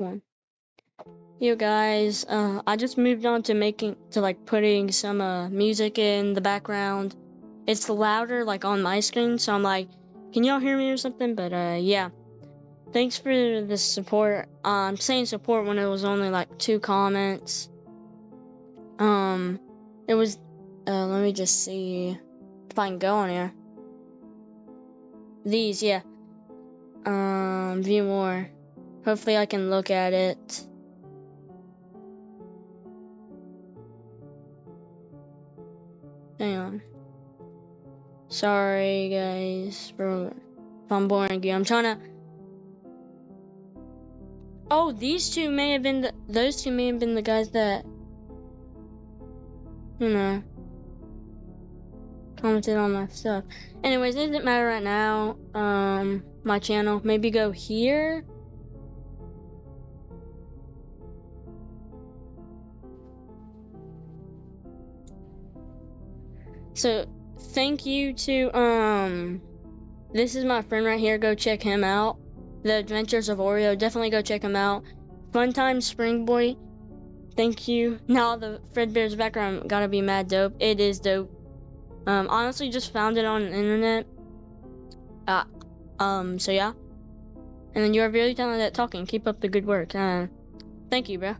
one. You guys, I just moved on to putting some music in the background. It's louder like on my screen, so I'm like, can y'all hear me or something? But yeah. Thanks for the support. I'm saying support when it was only like 2 comments. It was let me just see if I can go on here. These, yeah. View more. Hopefully I can look at it. Hang on. Sorry guys if I'm boring you. I'm trying to. Oh, those two may have been the guys that, commented on my stuff. Anyways, it doesn't matter right now. My channel. Maybe go here. So thank you to this is my friend right here. Go check him out. The Adventures of Oreo. Definitely go check him out. Fun Time Spring Boy. Thank you. Now the Fredbear's background gotta be mad dope. It is dope. Honestly just found it on the internet. So yeah. And then you are very talented at talking. Keep up the good work. Thank you, bro.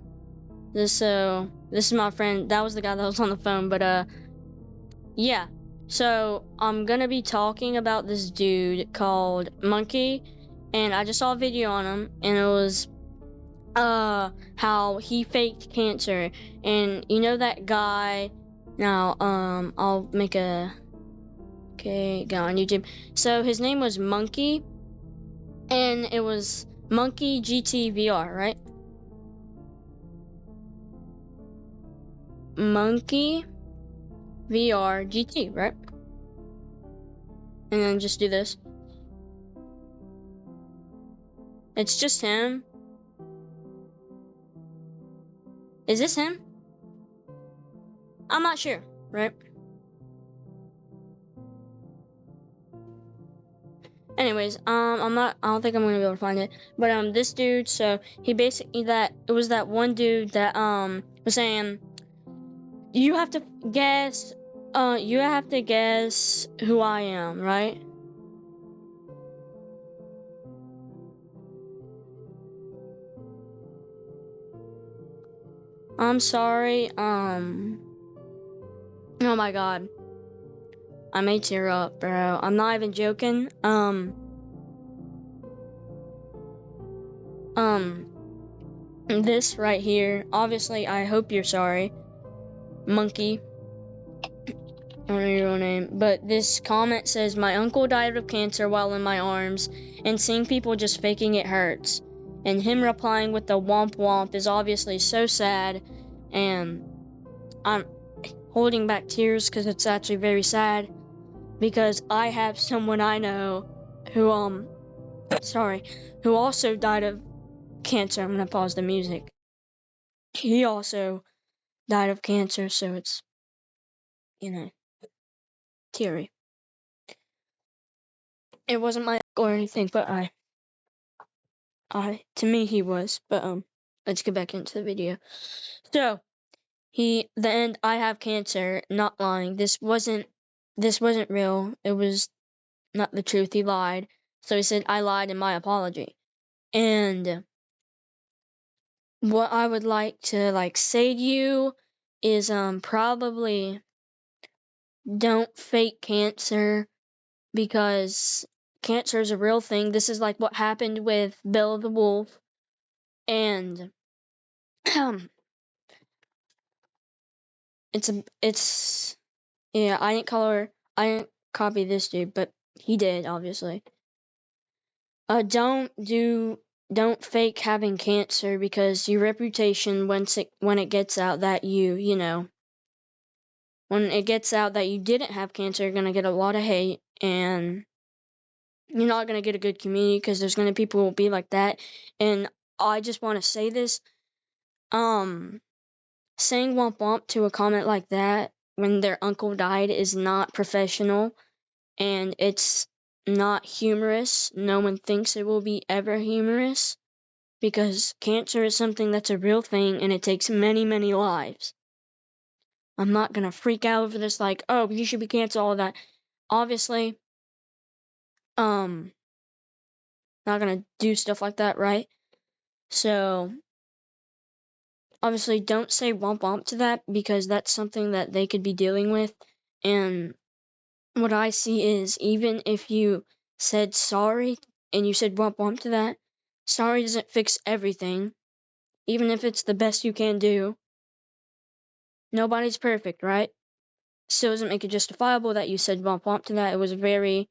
This is my friend. That was the guy that was on the phone, but yeah. So I'm gonna be talking about this dude called Monkey, and I just saw a video on him, and it was how he faked cancer. And you know that guy. Now I'll make a go on YouTube. So his name was Monkey, and it was Monkey GTVR, right? Monkey VR GT, right? And then just do this. It's just him. Is this him? I'm not sure, right? Anyways, I don't think I'm gonna be able to find it. But this dude, so he basically it was that one dude that was saying you have to guess who I am, right? I'm sorry, oh my god. I may tear up, bro. I'm not even joking. This right here, obviously, I hope you're sorry, Monkey. I don't know your real name, but this comment says, my uncle died of cancer while in my arms, and seeing people just faking it hurts. And him replying with the womp womp is obviously so sad, and I'm holding back tears because it's actually very sad, because I have someone I know who, who also died of cancer. I'm gonna pause the music. He also died of cancer, so it's, teary. It wasn't my or anything, but to me he was. But let's get back into the video. So the end. I have cancer. Not lying. This wasn't real. It was not the truth. He lied. So he said I lied in my apology. And what I would like to say to you is probably don't fake cancer, because cancer is a real thing. This is like what happened with Bella the Wolf, and yeah, I didn't copy this dude, but he did, obviously. Don't fake having cancer, because your reputation, when it gets out that when it gets out that you didn't have cancer, you're gonna get a lot of hate, and you're not gonna get a good community, because there's gonna be people who will be like that. And I just want to say this, saying womp womp to a comment like that when their uncle died is not professional, and it's not humorous. No one thinks it will be ever humorous. because cancer is something that's a real thing and it takes many, many lives. I'm not gonna freak out over this like, oh, you should be canceled, all of that. Obviously, not gonna do stuff like that, right? So, obviously, don't say womp womp to that because that's something that they could be dealing with. And what I see is even if you said sorry and you said womp womp to that, sorry doesn't fix everything. Even if it's the best you can do, nobody's perfect, right? Still doesn't make it justifiable that you said womp womp to that. It was very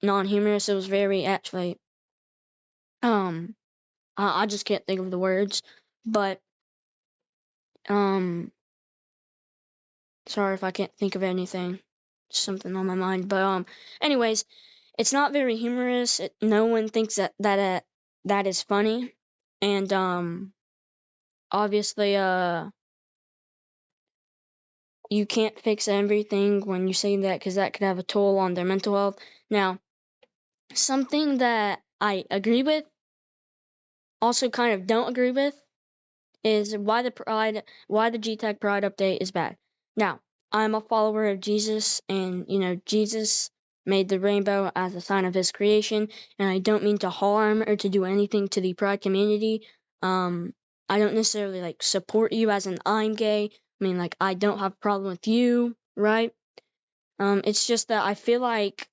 non-humorous. It was very actually, I just can't think of the words, but, sorry if I can't think of anything. Something on my mind, but, anyways, it's not very humorous. No one thinks that is funny, and, obviously, you can't fix everything when you say that because that could have a toll on their mental health. Now, something that I agree with, also kind of don't agree with, is why the GTAG Pride update is bad. Now, I'm a follower of Jesus, and Jesus made the rainbow as a sign of his creation, and I don't mean to harm or to do anything to the Pride community. I don't necessarily like support you as an I'm gay. I mean, like, I don't have a problem with you, right? It's just that I feel like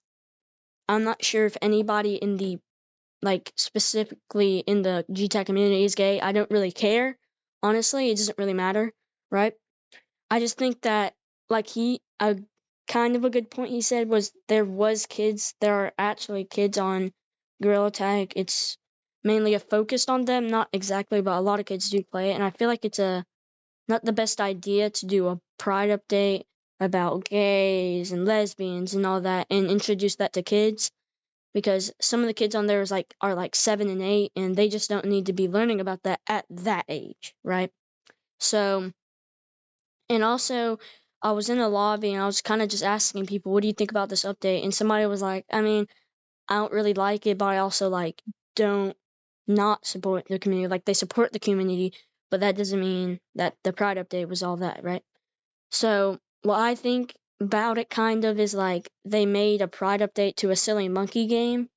I'm not sure if anybody in the specifically in the GTAG community is gay. I don't really care. Honestly, it doesn't really matter, right? I just think that, a kind of a good point he said was there are actually kids on Gorilla Tag. It's mainly a focused on them, not exactly, but a lot of kids do play it, and I feel like it's not the best idea to do a Pride update about gays and lesbians and all that and introduce that to kids. Because some of the kids on there are like 7 and 8, and they just don't need to be learning about that at that age, right? So, and also, I was in the lobby and I was kind of just asking people, what do you think about this update? And somebody was like, I mean, I don't really like it, but I also don't not support the community. Like, they support the community, but that doesn't mean that the Pride update was all that, right? So, what I think about it kind of is they made a Pride update to a silly monkey game,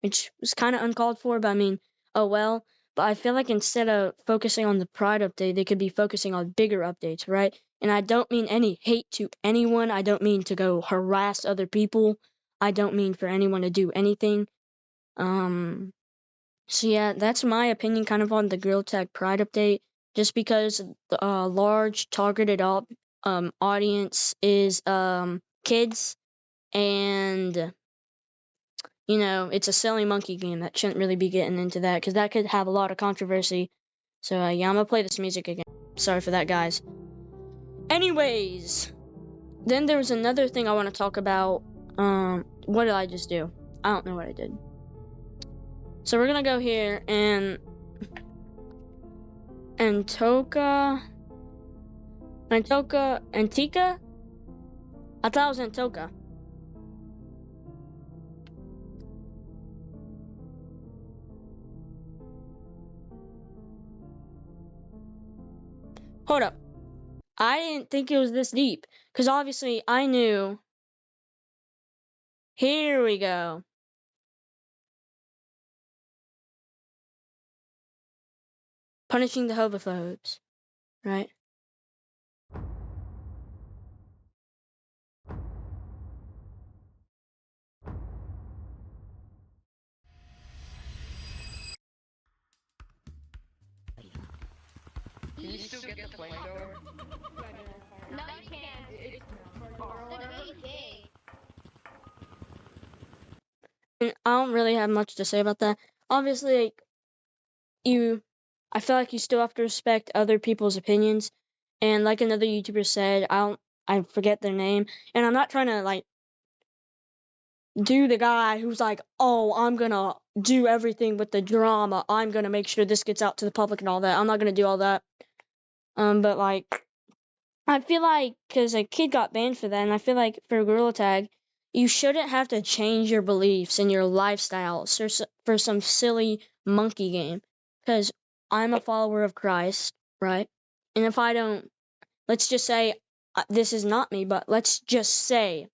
which was kind of uncalled for, but I mean, oh well. But I feel like instead of focusing on the Pride update, they could be focusing on bigger updates, right? And I don't mean any hate to anyone. I don't mean to go harass other people. I don't mean for anyone to do anything. So yeah, that's my opinion kind of on the Gorilla Tag Pride update. Just because the large targeted audience is kids, and it's a silly monkey game that shouldn't really be getting into that because that could have a lot of controversy. So yeah, I'm gonna play this music again. Sorry for that, guys. Anyways, then there was another thing I want to talk about. What did I just do? I don't know what I did. So we're gonna go here and Antica. I thought it was Antoka. Hold up. I didn't think it was this deep, because obviously I knew. Here we go. Punishing the homophobes, right? Can you still get the flamethrower? No, you can't. It's gay. And I don't really have much to say about that. Obviously, I feel like you still have to respect other people's opinions. And like another YouTuber said, I forget their name, and I'm not trying to do the guy who's like, oh, I'm gonna do everything with the drama. I'm gonna make sure this gets out to the public and all that. I'm not gonna do all that. But I feel like because a kid got banned for that, and I feel like for Gorilla Tag, you shouldn't have to change your beliefs and your lifestyle for some silly monkey game. because I'm a follower of Christ, right? And if I don't, let's just say this is not me, but let's just say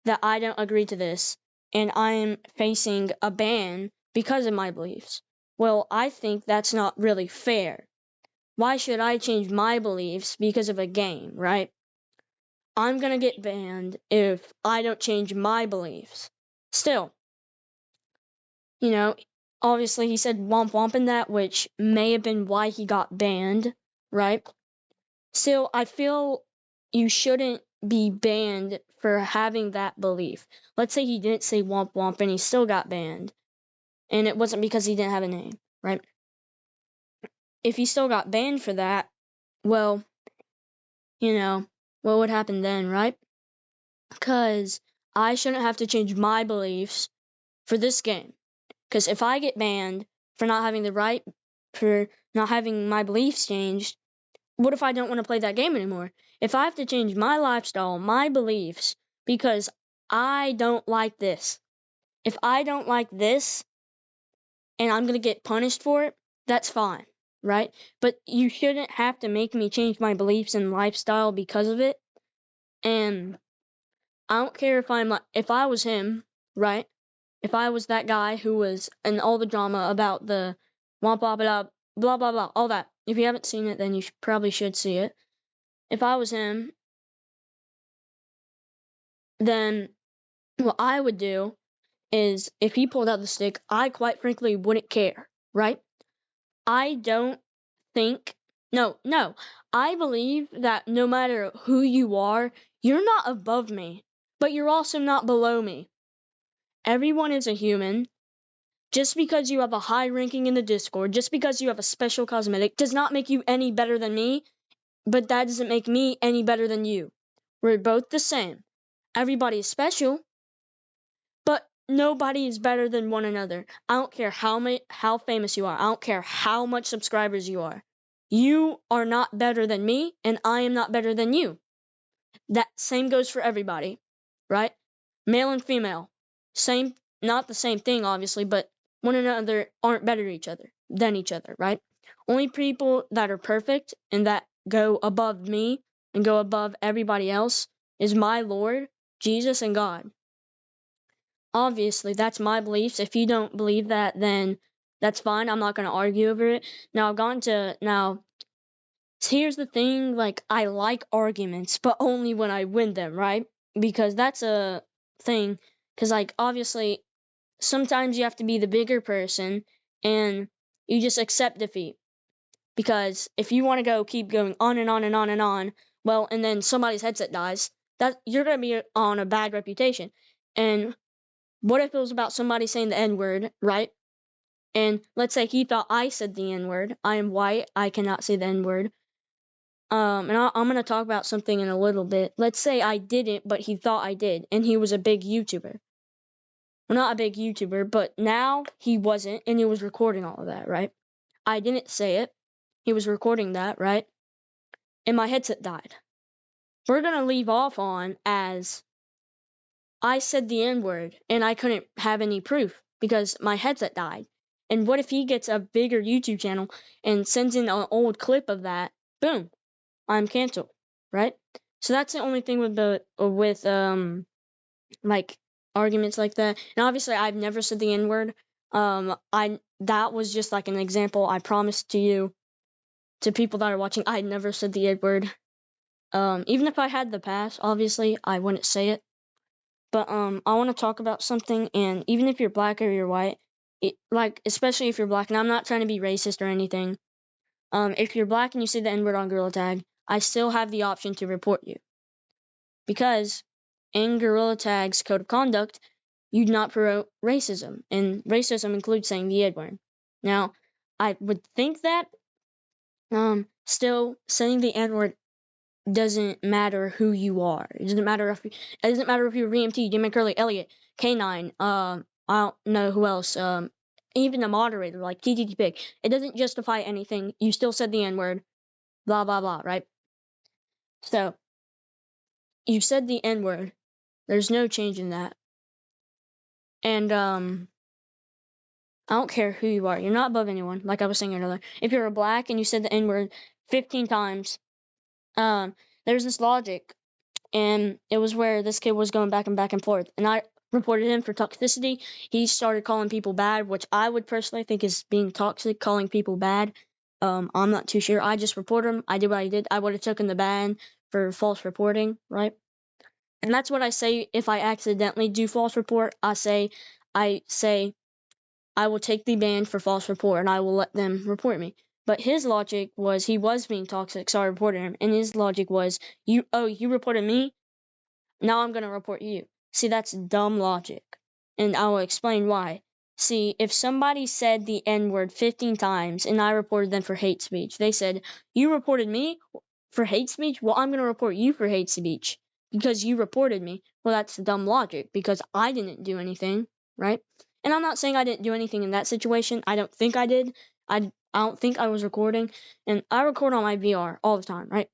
that I don't agree to this and I'm facing a ban because of my beliefs. Well, I think that's not really fair. Why should I change my beliefs because of a game, right? I'm gonna get banned if I don't change my beliefs. Still, you know, obviously he said womp womp in that, which may have been why he got banned, right? Still, I feel you shouldn't be banned for having that belief. Let's say he didn't say womp womp and he still got banned, and it wasn't because he didn't have a name, right? If he still got banned for that, well, what would happen then, right? Because I shouldn't have to change my beliefs for this game. Because if I get banned for not having for not having my beliefs changed, what if I don't want to play that game anymore? If I have to change my lifestyle, my beliefs, because I don't like this, if I don't like this and I'm going to get punished for it, that's fine, right? But you shouldn't have to make me change my beliefs and lifestyle because of it. And I don't care if I was him, right? If I was that guy who was in all the drama about the blah blah blah blah blah blah, all that. If you haven't seen it, then you probably should see it. If I was him, then what I would do is if he pulled out the stick, I quite frankly wouldn't care, right? I don't think, no, I believe that no matter who you are, you're not above me, but you're also not below me. Everyone is a human. Just because you have a high ranking in the Discord, just because you have a special cosmetic, does not make you any better than me, but that doesn't make me any better than you. We're both the same. Everybody is special, but nobody is better than one another. I don't care how famous you are. I don't care how much subscribers you are. You are not better than me, and I am not better than you. That same goes for everybody, right? Male and female. Same, not the same thing, obviously, but one another aren't better than each other, right? Only people that are perfect and that go above me and go above everybody else is my Lord, Jesus, and God. Obviously, that's my beliefs. If you don't believe that, then that's fine. I'm not going to argue over it. Now, here's the thing, like, I like arguments, but only when I win them, right? Because that's a thing. Because, like, obviously, sometimes you have to be the bigger person and you just accept defeat. Because if you want to keep going on and on and on and on, well, and then somebody's headset dies, that you're going to be on a bad reputation. And what if it was about somebody saying the N-word, right? And let's say he thought I said the N-word. I am white. I cannot say the N-word. And I'm going to talk about something in a little bit. Let's say I didn't, but he thought I did, and he was a big YouTuber. Well, not a big YouTuber, but now he wasn't, and he was recording all of that, right? I didn't say it. He was recording that, right? And my headset died. We're going to leave off on as I said the N-word, and I couldn't have any proof because my headset died. And what if he gets a bigger YouTube channel and sends in an old clip of that? Boom, I'm canceled, right? So that's the only thing with like arguments like that. And obviously, I've never said the N word. That was just like an example. I promised to people that are watching, I never said the N word. Even if I had the pass, obviously, I wouldn't say it. But I want to talk about something, and even if you're black or you're white, especially if you're black, and I'm not trying to be racist or anything. If you're black and you say the N-word on Gorilla Tag, I still have the option to report you. Because in Gorilla Tag's code of conduct, you do not promote racism, and racism includes saying the N-word. Now, I would think that still saying the N-word doesn't matter who you are. It doesn't matter if you're VMT, Jimmy Curly, Elliot, K9, I don't know who else, even a moderator like TTT Pig. It doesn't justify anything. You still said the N-word, blah blah blah, right? So you said the N-word. There's no change in that. And I don't care who you are. You're not above anyone, like I was saying earlier. If you're a black and you said the N-word 15 times, there's this logic, and it was where this kid was going back and forth, and I reported him for toxicity. He started calling people bad, which I would personally think is being toxic, calling people bad. I'm not too sure. I just reported him. I did what I did. I would have taken the ban for false reporting, right? And that's what I say if I accidentally do false report. I say I will take the ban for false report and I will let them report me. But his logic was he was being toxic, so I reported him. And his logic was, you reported me, now I'm gonna report you. See, that's dumb logic. And I will explain why. See, if somebody said the N-word 15 times and I reported them for hate speech, they said, you reported me for hate speech? Well, I'm gonna report you for hate speech because you reported me. Well, that's dumb logic because I didn't do anything, right? And I'm not saying I didn't do anything in that situation. I don't think I did. I don't think I was recording. And I record on my VR all the time, right?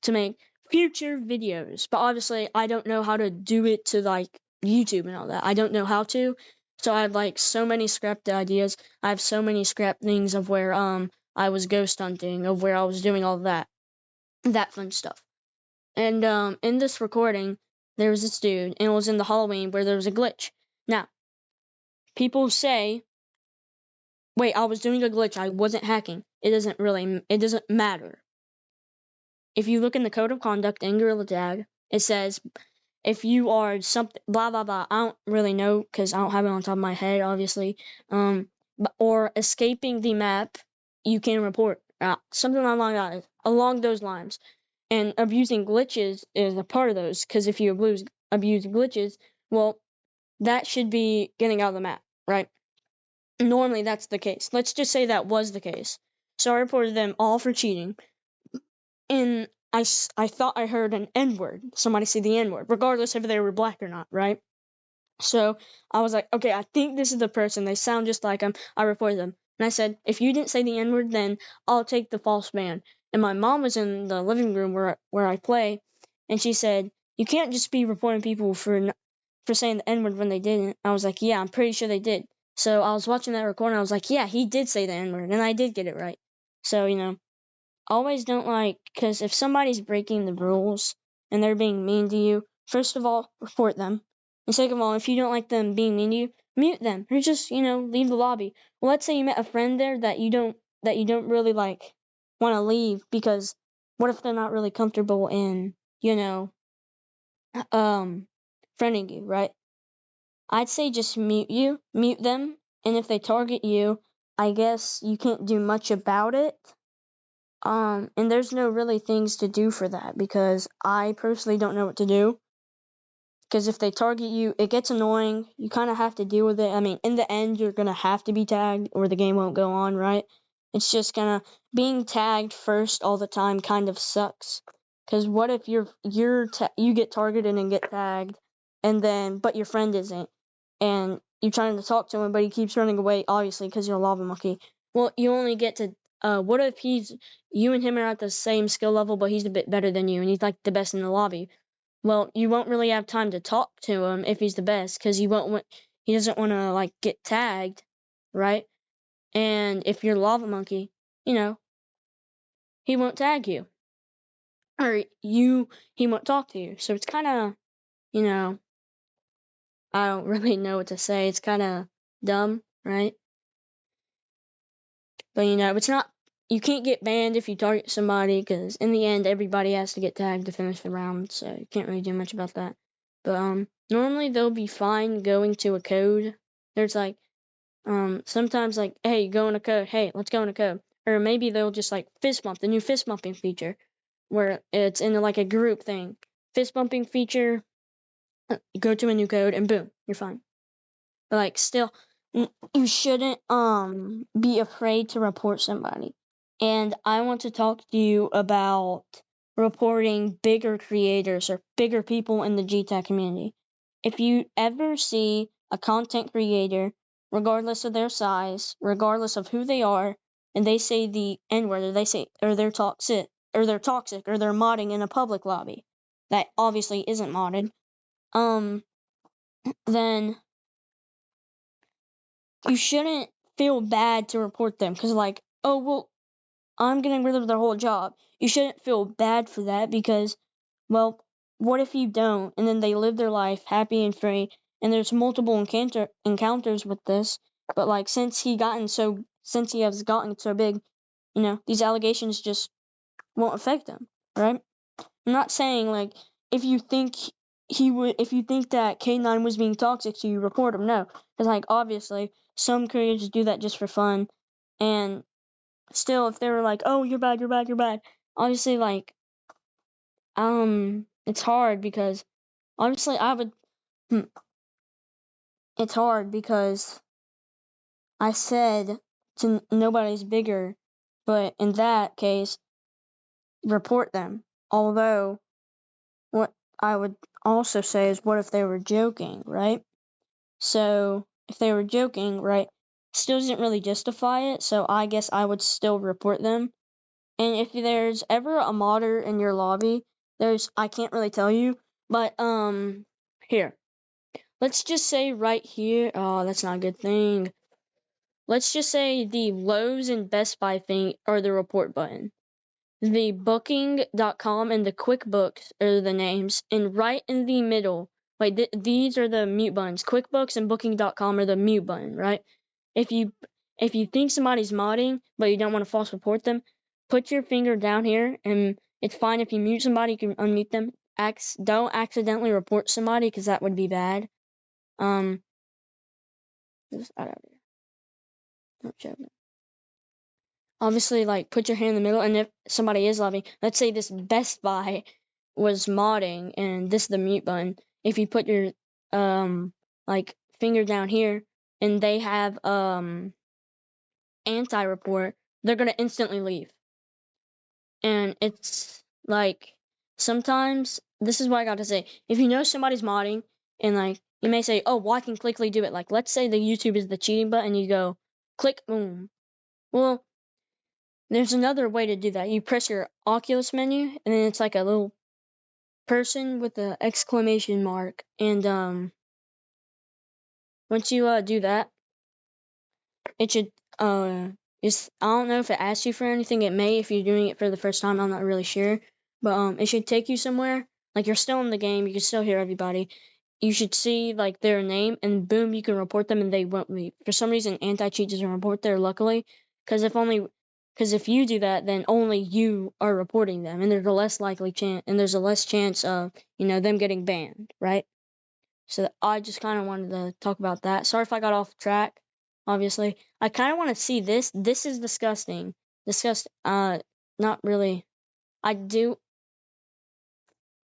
To make future videos. But obviously, I don't know how to do it to like YouTube and all that. I don't know how to. So I have like so many scrapped ideas. I have so many scrapped things of where I was ghost hunting, of where I was doing all that fun stuff. And in this recording, there was this dude, and it was in the Halloween where there was a glitch. Now, people say, wait, I was doing a glitch, I wasn't hacking. It doesn't matter. If you look in the code of conduct in Gorilla Tag, it says if you are something blah blah blah. I don't really know because I don't have it on top of my head, obviously. Or escaping the map, you can report something along those lines. And abusing glitches is a part of those because if you abuse glitches, well, that should be getting out of the map, right? Normally that's the case. Let's just say that was the case. So I reported them all for cheating. And I thought I heard an N-word. Somebody say the N-word, regardless if they were black or not, right? So I was like, okay, I think this is the person. They sound just like them. I reported them. And I said, if you didn't say the N-word, then I'll take the false ban. And my mom was in the living room where I play, and she said, you can't just be reporting people for saying the N-word when they didn't. I was like, yeah, I'm pretty sure they did. So I was watching that recording. I was like, yeah, he did say the N-word, and I did get it right. So, always don't because if somebody's breaking the rules and they're being mean to you, first of all, report them. And second of all, if you don't like them being mean to you, mute them or just, leave the lobby. Well, let's say you met a friend there that you don't really want to leave because what if they're not really comfortable in, friending you, right? I'd say just mute them, and if they target you, I guess you can't do much about it. And there's no really things to do for that because I personally don't know what to do. Because if they target you, it gets annoying. You kind of have to deal with it. I mean, in the end, you're going to have to be tagged or the game won't go on, right? It's just being tagged first all the time kind of sucks. Because what if you get targeted and get tagged, but your friend isn't, and you're trying to talk to him, but he keeps running away, obviously, because you're a lava monkey. Well, you only get to, what if you and him are at the same skill level, but he's a bit better than you, and he's like the best in the lobby? Well, you won't really have time to talk to him if he's the best, because he doesn't want to, get tagged, right? And if you're Lava Monkey, he won't tag you. Or he won't talk to you. So it's kind of, I don't really know what to say. It's kind of dumb, right? But, it's not, you can't get banned if you target somebody, because in the end, everybody has to get tagged to finish the round, so you can't really do much about that. But, normally they'll be fine going to a code. There's sometimes hey, go in a code. Hey, let's go in a code. Or maybe they'll just fist bump, the new fist bumping feature, where it's in a group thing. Fist bumping feature, go to a new code, and boom, you're fine. But still, you shouldn't be afraid to report somebody. And I want to talk to you about reporting bigger creators or bigger people in the GTAG community. If you ever see a content creator, regardless of their size, regardless of who they are, and they say the N-word, or they're toxic, or they're modding in a public lobby that obviously isn't modded, then you shouldn't feel bad to report them because, like, oh, well, I'm getting rid of their whole job. You shouldn't feel bad for that because, well, what if you don't? And then they live their life happy and free, and there's multiple encounters with this. But, like, since he has gotten so big, these allegations just won't affect him, right? I'm not saying, like, if you think that K9 was being toxic to you, report him. No, because, like, obviously some creators do that just for fun, and still, if they were like, oh, you're bad, obviously, like, it's hard because obviously it's hard because I said nobody's bigger, but in that case, report them. Although, what I would also say is, what if they were joking, right? So, if they were joking, right, still doesn't really justify it, so I guess I would still report them. And if there's ever a modder in your lobby, I can't really tell you, but, here. Let's just say right here, oh, that's not a good thing. Let's just say the Lowe's and Best Buy thing are the report button. The Booking.com and the QuickBooks are the names, and right in the middle, these are the mute buttons. QuickBooks and Booking.com are the mute button, right? If you think somebody's modding, but you don't want to false report them, put your finger down here, and it's fine if you mute somebody, you can unmute them. Don't accidentally report somebody, because that would be bad. Just out of here. Don't show me. Obviously, like, put your hand in the middle, and if somebody is loving, let's say this Best Buy was modding, and this is the mute button. If you put your, like, finger down here, and they have, anti-report, they're gonna instantly leave. And it's, like, sometimes, this is what I gotta say, if you know somebody's modding, and, like, you may say, oh, well, I can quickly do it. Like, let's say the YouTube is the cheating button, you go, click, boom. Well, there's another way to do that. You press your Oculus menu, and then it's like a little person with an exclamation mark. And once you do that, it should I don't know if it asks you for anything. It may if you're doing it for the first time. I'm not really sure, but it should take you somewhere. Like, you're still in the game, you can still hear everybody. You should see, like, their name, and boom, you can report them, and they won't leave. For some reason, anti-cheat doesn't report there, luckily, because if you do that, then only you are reporting them, and there's a less likely chance, and there's a less chance of, them getting banned, right? So I just kind of wanted to talk about that. Sorry if I got off track, obviously. I kind of want to see this. This is disgusting. Not really. I do.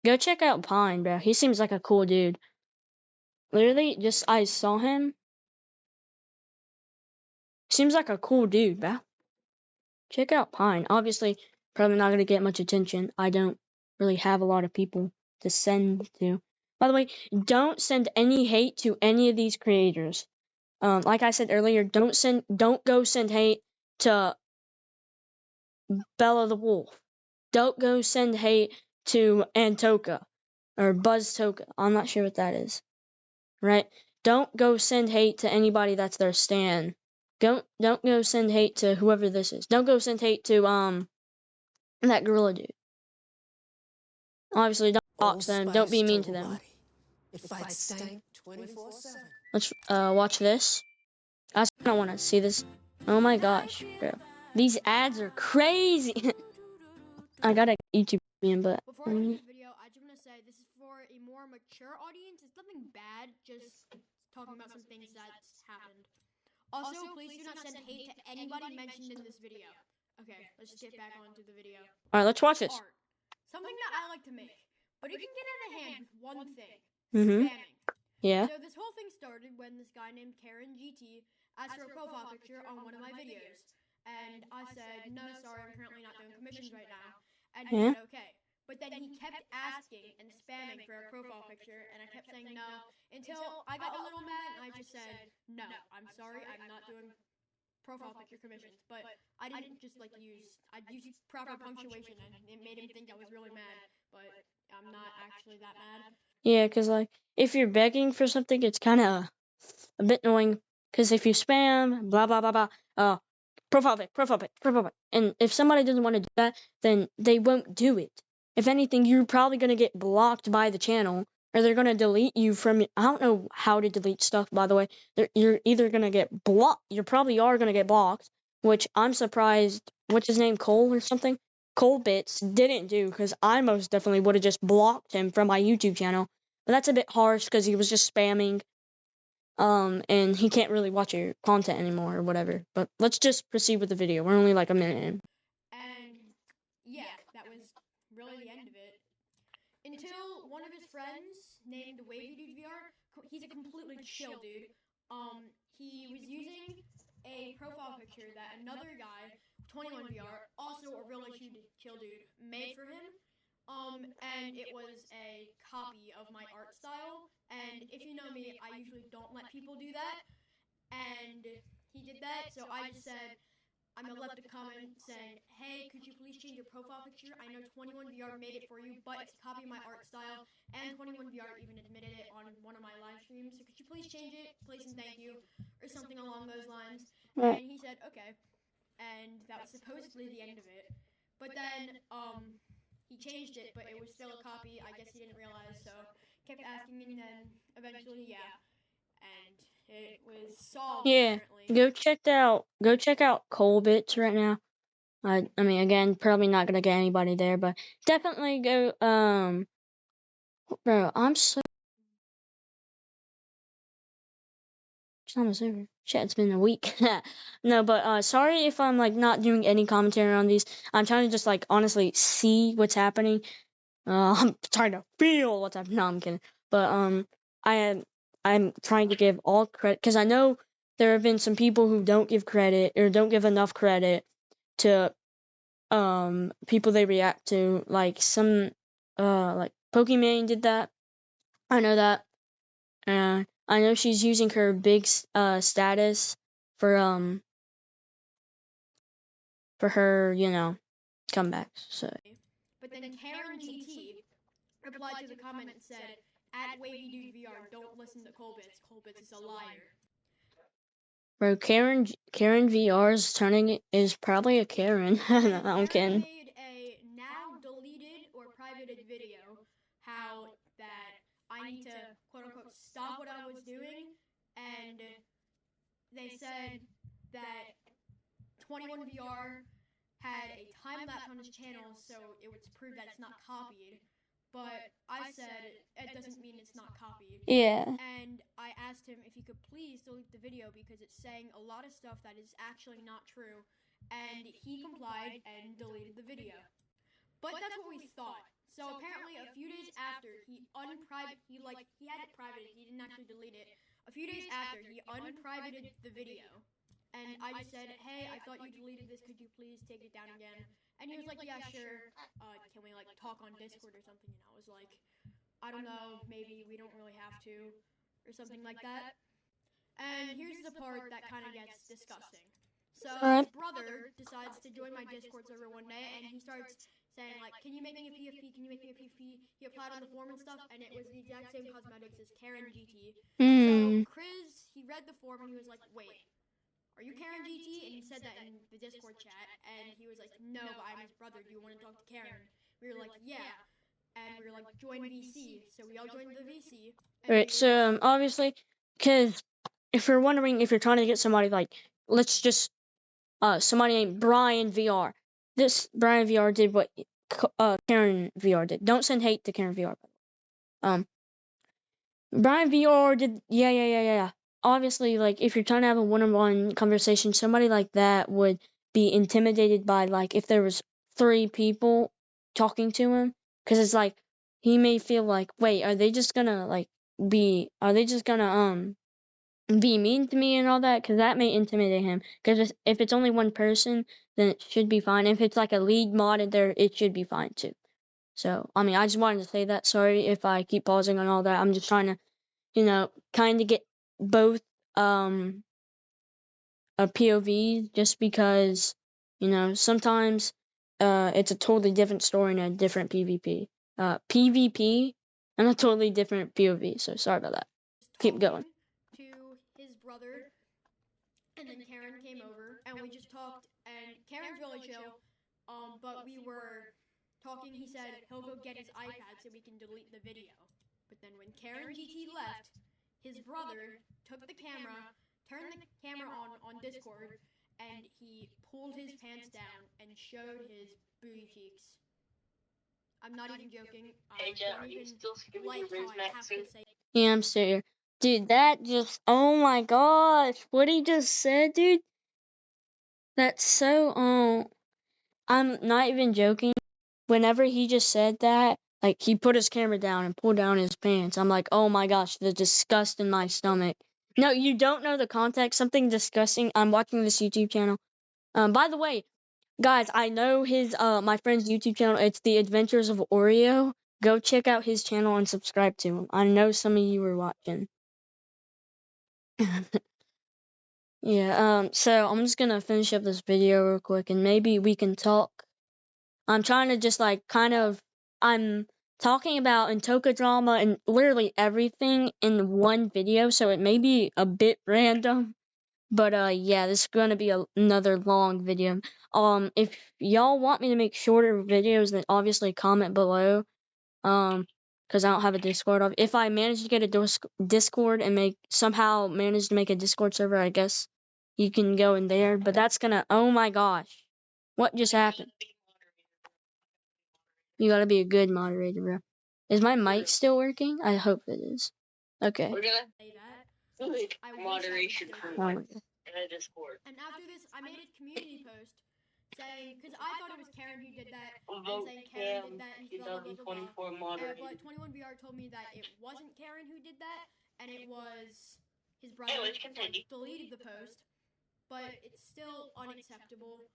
Go check out Pine, bro. He seems like a cool dude. Literally, I saw him. Seems like a cool dude, bro. Check out Pine. Obviously, probably not going to get much attention. I don't really have a lot of people to send to. By the way, don't send any hate to any of these creators. Like I said earlier, don't go send hate to Bella the Wolf. Don't go send hate to Antoka or Buzz Toka. I'm not sure what that is. Right? Don't go send hate to anybody that's their stan. Don't go send hate to whoever this is. Don't go send hate to that gorilla dude. Obviously, don't box them. Don't be mean to them. It fights stank 24/7. Let's watch this. I don't want to see this. Oh my gosh, bro. These ads are crazy. I got a YouTube video, but Before I end this video, I just want to say this is for a more mature audience. It's nothing bad, just talking about some things that's happened. Also, please do not send hate to anybody mentioned in this video. Okay, let's just get back onto the video. All right, let's watch this. Art. Something that I like to make, but it can get out of hand with one thing. Mhm. Spamming. Yeah. So this whole thing started when this guy named Karen GT asked for a profile picture on one of my videos. And I said, no, sorry, I'm currently not doing commissions right now. And he said, okay. But then he kept asking and spamming for a profile picture, and I kept saying no, until I got a little mad, and I just said, no, I'm sorry, I'm not doing profile picture commissions. But I didn't just, like, I used proper punctuation, and it made him think I was really mad, but I'm not actually that mad. Yeah, because, like, if you're begging for something, it's kind of a bit annoying, Because if you spam, blah, blah, blah, blah, profile pic, profile pic, profile pic. And if somebody doesn't want to do that, then they won't do it. If anything, you're probably going to get blocked by the channel, or they're going to delete you from, I don't know how to delete stuff, by the way. You're either going to get blocked, you probably are going to get blocked, which I'm surprised, what's his name, Cole or something? Cole Bits didn't do, because I most definitely would have just blocked him from my YouTube channel. But that's a bit harsh, because he was just spamming. And he can't really watch your content anymore or whatever. But let's just proceed with the video. We're only like a minute in. And yeah, that was really the end of it. Until one of his friends named Wavy Dude VR, he's a completely chill dude. He was using a profile picture that another guy, 21 VR, also a really chill dude, made for him. And it was a copy of my art style. And if you know me, I usually don't let people do that. And he did that, so I just said, I'm gonna left a comment saying, hey, could you please change your profile picture? I know 21VR made it for you, but it's a copy of my art style, and 21VR even admitted it on one of my live streams, so could you please change it, please and thank you, or something along those lines. And he said, okay. And that was supposedly the end of it. But then, he changed it, but it was still a copy. I guess he didn't realize, so kept asking, and then eventually, yeah. And it was solved, Yeah, apparently. go check out Cole Bits right now. I mean, again, probably not gonna get anybody there, but definitely go. Bro, I'm so. It's almost over. Shit, it's been a week. No, but sorry if I'm like not doing any commentary on these. I'm trying to just like honestly see what's happening. I'm trying to feel what's happening. No, I'm kidding. But I'm trying to give all credit, because I know there have been some people who don't give credit or don't give enough credit to people they react to, like some like Pokimane did that. I know that. I know she's using her big status for her, comebacks. So But then Karen GT replied to the comment and said, at Wavy Dude VR, don't listen to Colbits. Colbits is a liar. bro, Karen VR is probably a Karen. I'm Karen kidding. made a now deleted or privated video how that I need to quote unquote stop what I was doing, and they said that 21VR had a time lapse on his channel, so it would prove that it's not copied. But I said it doesn't mean it's not copied. Yeah. And I asked him if he could please delete the video because it's saying a lot of stuff that is actually not true. And he complied and deleted the video. But that's what we thought. So apparently a few days after he had it privated, he didn't actually delete it. A few days after he unprivated the video. And I just said, hey, I thought you deleted this, could you please take it down again? And he was like, yeah, sure, can we like talk on Discord or something? And I was like, I don't know, maybe we don't really have to, or something like that. And here's the part that kind of gets disgusting. So his brother decides to join my Discord server one day, and he starts saying like, can you make me a PFP, can you make me a PFP? He applied on the form and stuff, and it was the exact same cosmetics as Karen GT. So Chris, he read the form and he was like, wait, are you Karen GT? And he said that in the Discord chat, and he was like, no, but I'm his brother, do you want to talk to Karen? We were like, yeah. And we were like, join VC. So we all joined the VC. Alright, so obviously, because if you're wondering if you're trying to get somebody like, let's just, somebody named Brian VR. This Brian VR did what Karen VR did. Don't send hate to Karen VR. Brian VR did, yeah. Obviously, like, if you're trying to have a one-on-one conversation, somebody like that would be intimidated by, like, if there was 3 people talking to him. Because it's like, he may feel like, wait, are they just gonna be mean to me and all that? Because that may intimidate him. Because if it's only one person, then it should be fine. If it's like a lead mod in there, it should be fine too. So, I mean, I just wanted to say that. Sorry if I keep pausing on all that. I'm just trying to, kind of get both a POV, just because, sometimes it's a totally different story and a different PvP. PvP and a totally different POV. So sorry about that. Keep going. To his brother, And then Karen came over, and we just talked, and Karen's really chill, but we were talking. He said he'll go get his iPad so we can delete the video. But then when Karen GT left, his brother took the camera, turned the camera on Discord, and he pulled his pants down and showed his booty cheeks. I'm not even joking. I don't even like how I have to say. Hamster. Dude, that just, oh my gosh, what he just said, dude. That's so, I'm not even joking. Whenever he just said that, like, he put his camera down and pulled down his pants, I'm like, oh my gosh, the disgust in my stomach. No, you don't know the context. Something disgusting. I'm watching this YouTube channel. By the way, guys, I know his, my friend's YouTube channel. It's The Adventures of Oreo. Go check out his channel and subscribe to him. I know some of you were watching. Yeah, so I'm just gonna finish up this video real quick and maybe we can talk. I'm trying to just like I'm talking about Intoka drama and literally everything in one video, so it may be a bit random. But yeah, this is gonna be another long video. If y'all want me to make shorter videos, then obviously comment below. Because I don't have a Discord. If I manage to get a Discord and somehow manage to make a Discord server, I guess you can go in there. But that's gonna, oh my gosh, what just happened? You gotta be a good moderator, bro. Is my mic still working? I hope it is. Okay. Say that. I moderation for Oh, in a Discord. And after this, I made a community post saying, because I thought it was Karen who did that, and saying Karen did that, and blah, blah, blah, blah, blah. But 21VR told me that it wasn't Karen who did that, and it was his brother. So I deleted the post, but it's still unacceptable.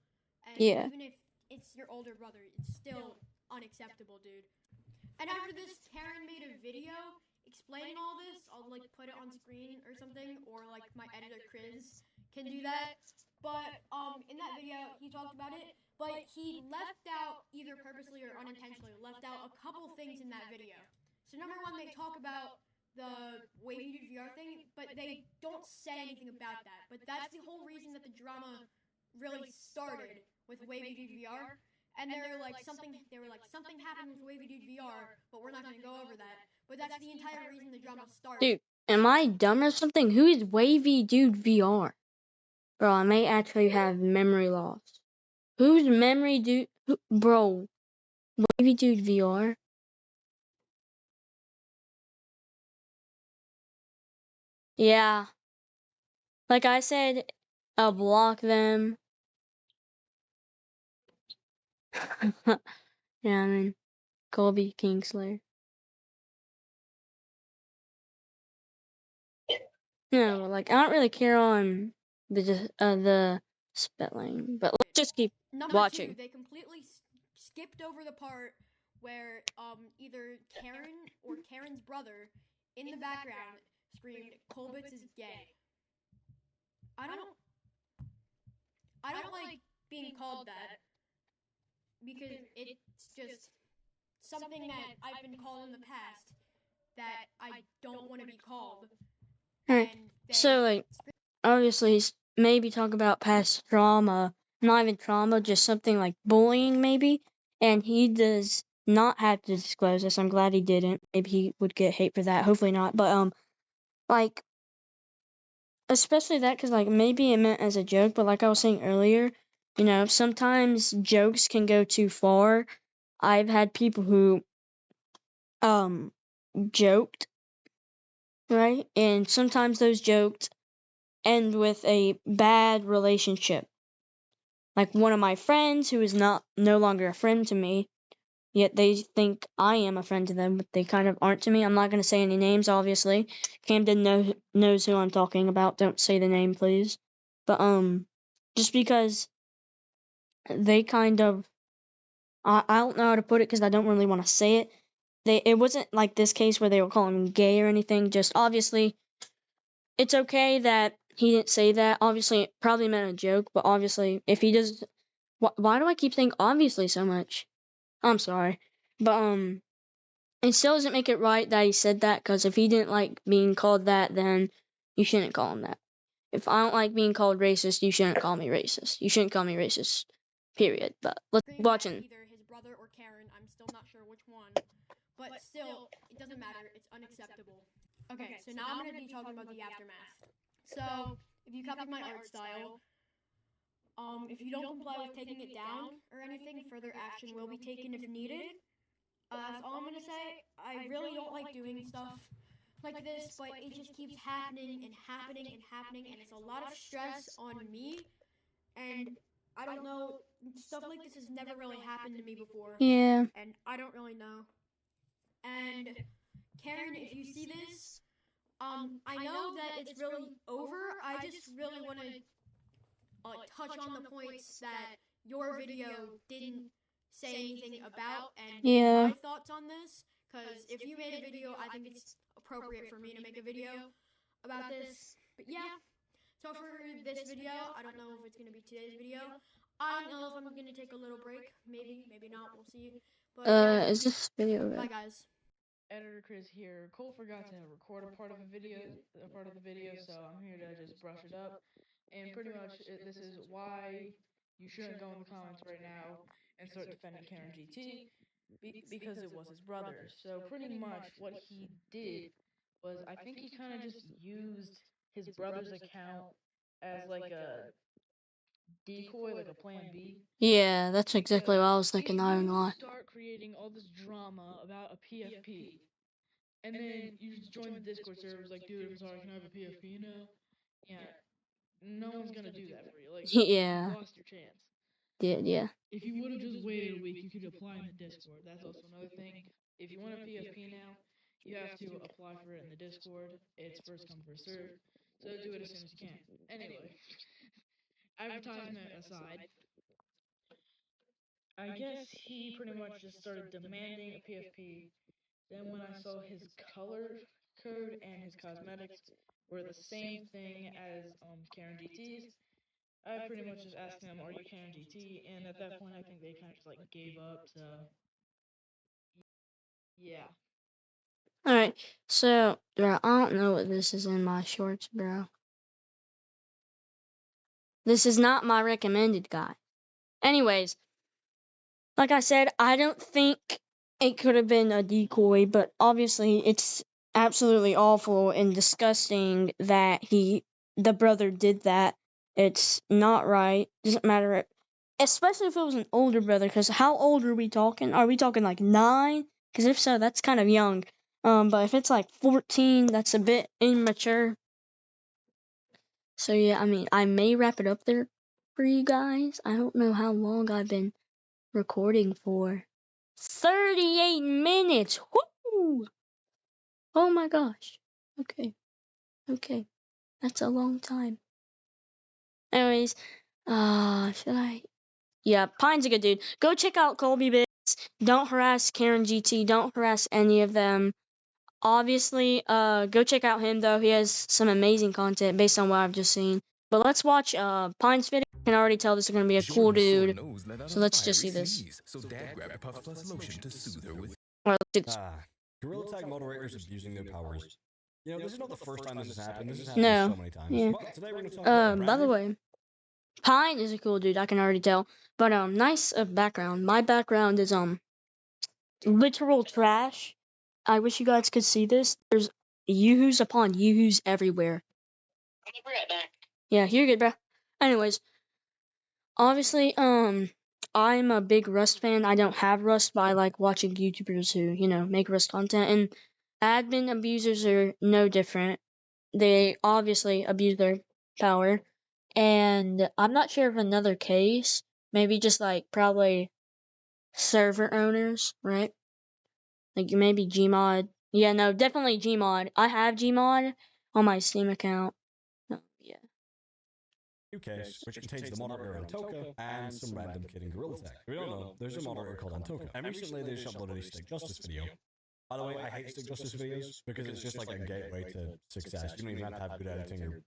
And yeah. even if it's your older brother, it's still unacceptable, dude. And after this, Karen made a video explaining all this. I'll like put it on screen or something, or like my editor Chris can do that. But in that video he talked about it, but he left out, either purposely or unintentionally, left out a couple things in that video. So number one, they talk about the Wavy Dude VR thing, but they don't say anything about that. But that's the whole reason that the drama really started with Wavy Dude VR. And they were like something happened with Wavy Dude VR, but we're not gonna go over that. But that's the entire reason the drama started. Dude, am I dumb or something? Who is Wavy Dude VR? Bro, I may actually have memory loss. Who's memory dude? Bro, Wavy Dude VR? Yeah. Like I said, I'll block them. Yeah, I mean, Colby Kingslayer. No, like I don't really care on the spelling, but let's just keep Number watching. two, they completely skipped over the part where either Karen or Karen's brother in the background screamed, "Colbitz is gay." I don't like being called that, because it's just something that I've been called in the past that I don't want to be called. Alright, so like, obviously, maybe talk about past trauma, not even trauma, just something like bullying maybe, and he does not have to disclose this. I'm glad he didn't. Maybe he would get hate for that. Hopefully not. But like, especially that, because like maybe it meant as a joke, but like I was saying earlier, you know, sometimes jokes can go too far. I've had people who joked, right? And sometimes those jokes end with a bad relationship. Like one of my friends who is no longer a friend to me, yet they think I am a friend to them, but they kind of aren't to me. I'm not going to say any names, obviously. Camden knows who I'm talking about. Don't say the name, please. But just because they kind of, I don't know how to put it because I don't really want to say it. It wasn't like this case where they were calling me gay or anything. Just obviously, it's okay that he didn't say that. Obviously, it probably meant a joke, but obviously, if he does, why do I keep saying obviously so much? I'm sorry, but it still doesn't make it right that he said that, because if he didn't like being called that, then you shouldn't call him that. if I don't like being called racist, you shouldn't call me racist. You shouldn't call me racist. Period. But let's Bring watch back it. either his brother or Karen. I'm still not sure which one, but still, it doesn't matter. It's unacceptable. Okay, so now I'm gonna be talking about the aftermath. So if you copy my art style, if you don't comply with taking it down or anything, further action will be taken if needed. That's all I'm gonna say. I really don't like doing stuff like this, but it just keeps happening and happening and happening, and it's a lot of stress on me. And I don't know, stuff like this has never really happened to me before, Yeah. and I don't really know. And Karen, if you see this, I know that it's really over. I just really want to touch on the points that your video didn't say anything about and Yeah. my thoughts on this. Because if you made a video, I think it's appropriate for me to make a video about this. But yeah, so for this video, I don't know if it's going to be today's video. I don't know if I'm going to take a little break. Maybe, maybe not. We'll see. But yeah, Is this video bye red? guys. Editor Chris here. Cole forgot to record a part of the video, so I'm here to just brush it up. And pretty much, this is why you shouldn't go in the comments right now and start defending Karen GT, because it was his brother. So pretty much what he did was, I think he kind of just used his brother's account as like a decoy, like a plan B. Yeah, that's exactly what I was thinking. I don't know. Start creating all this drama about a PFP. And then you just join the Discord servers like, dude, I'm sorry, can I have a PFP now? Yeah, no one's gonna do that for you. Like, Yeah. you lost your chance. Yeah. If you would have just waited a week, you could apply in the Discord. That's also another thing. If you want a PFP now, you have to apply for it in the Discord. It's first come, first served. So do it as soon as you can. Anyway, advertisement aside, I guess he pretty much just started demanding a PFP. Then when I saw his color code and his cosmetics were the same thing as Karen GT's, I pretty much just asked them, "Are you Karen GT?" And at that point, I think they kind of just like gave up. So yeah. Alright, so, bro, I don't know what this is in my shorts, bro. This is not my recommended guy. Anyways, like I said, I don't think it could have been a decoy, but obviously it's absolutely awful and disgusting that the brother did that. It's not right. Doesn't matter. Especially if it was an older brother, because how old are we talking? Are we talking like 9? Because if so, that's kind of young. But if it's like 14, that's a bit immature. So yeah, I mean, I may wrap it up there for you guys. I don't know how long I've been recording for. 38 minutes! Woo! Oh my gosh. Okay. That's a long time. Anyways, should I? Yeah, Pine's a good dude. Go check out Colby Bits. Don't harass Karen GT. Don't harass any of them. Obviously, go check out him though. He has some amazing content based on what I've just seen. But let's watch Pine's video. I can already tell this is gonna be a cool dude. So let's just see this. So Dad grabbed a Puff Plus lotion to soothe her with. Alright, let's do this. Gorilla Tag moderators abusing their powers. You know, this is not the first time this has happened. This has happened No. so many times. Yeah. But today we're going to talk about By the brand way, Pine is a cool dude. I can already tell. But nice background. My background is literal trash. I wish you guys could see this. There's yoo-hoos upon yoo-hoos everywhere. I'll be right back. Yeah, you're good, bro. Anyways, obviously, I'm a big Rust fan. I don't have Rust, but I like watching YouTubers who, make Rust content. And admin abusers are no different. They obviously abuse their power. And I'm not sure of another case. Maybe just probably server owners, right? Like maybe Gmod. Yeah, no, definitely Gmod. I have Gmod on my Steam account. Yeah. new case, which contains the moderator Antoka and some random kid in Gorilla Tag. If you don't know, there's a moderator called Antoka, and recently they just uploaded a Stick Justice video. By the way, I hate stick justice videos because it's just like a gateway to success. You don't even have to have good editing or,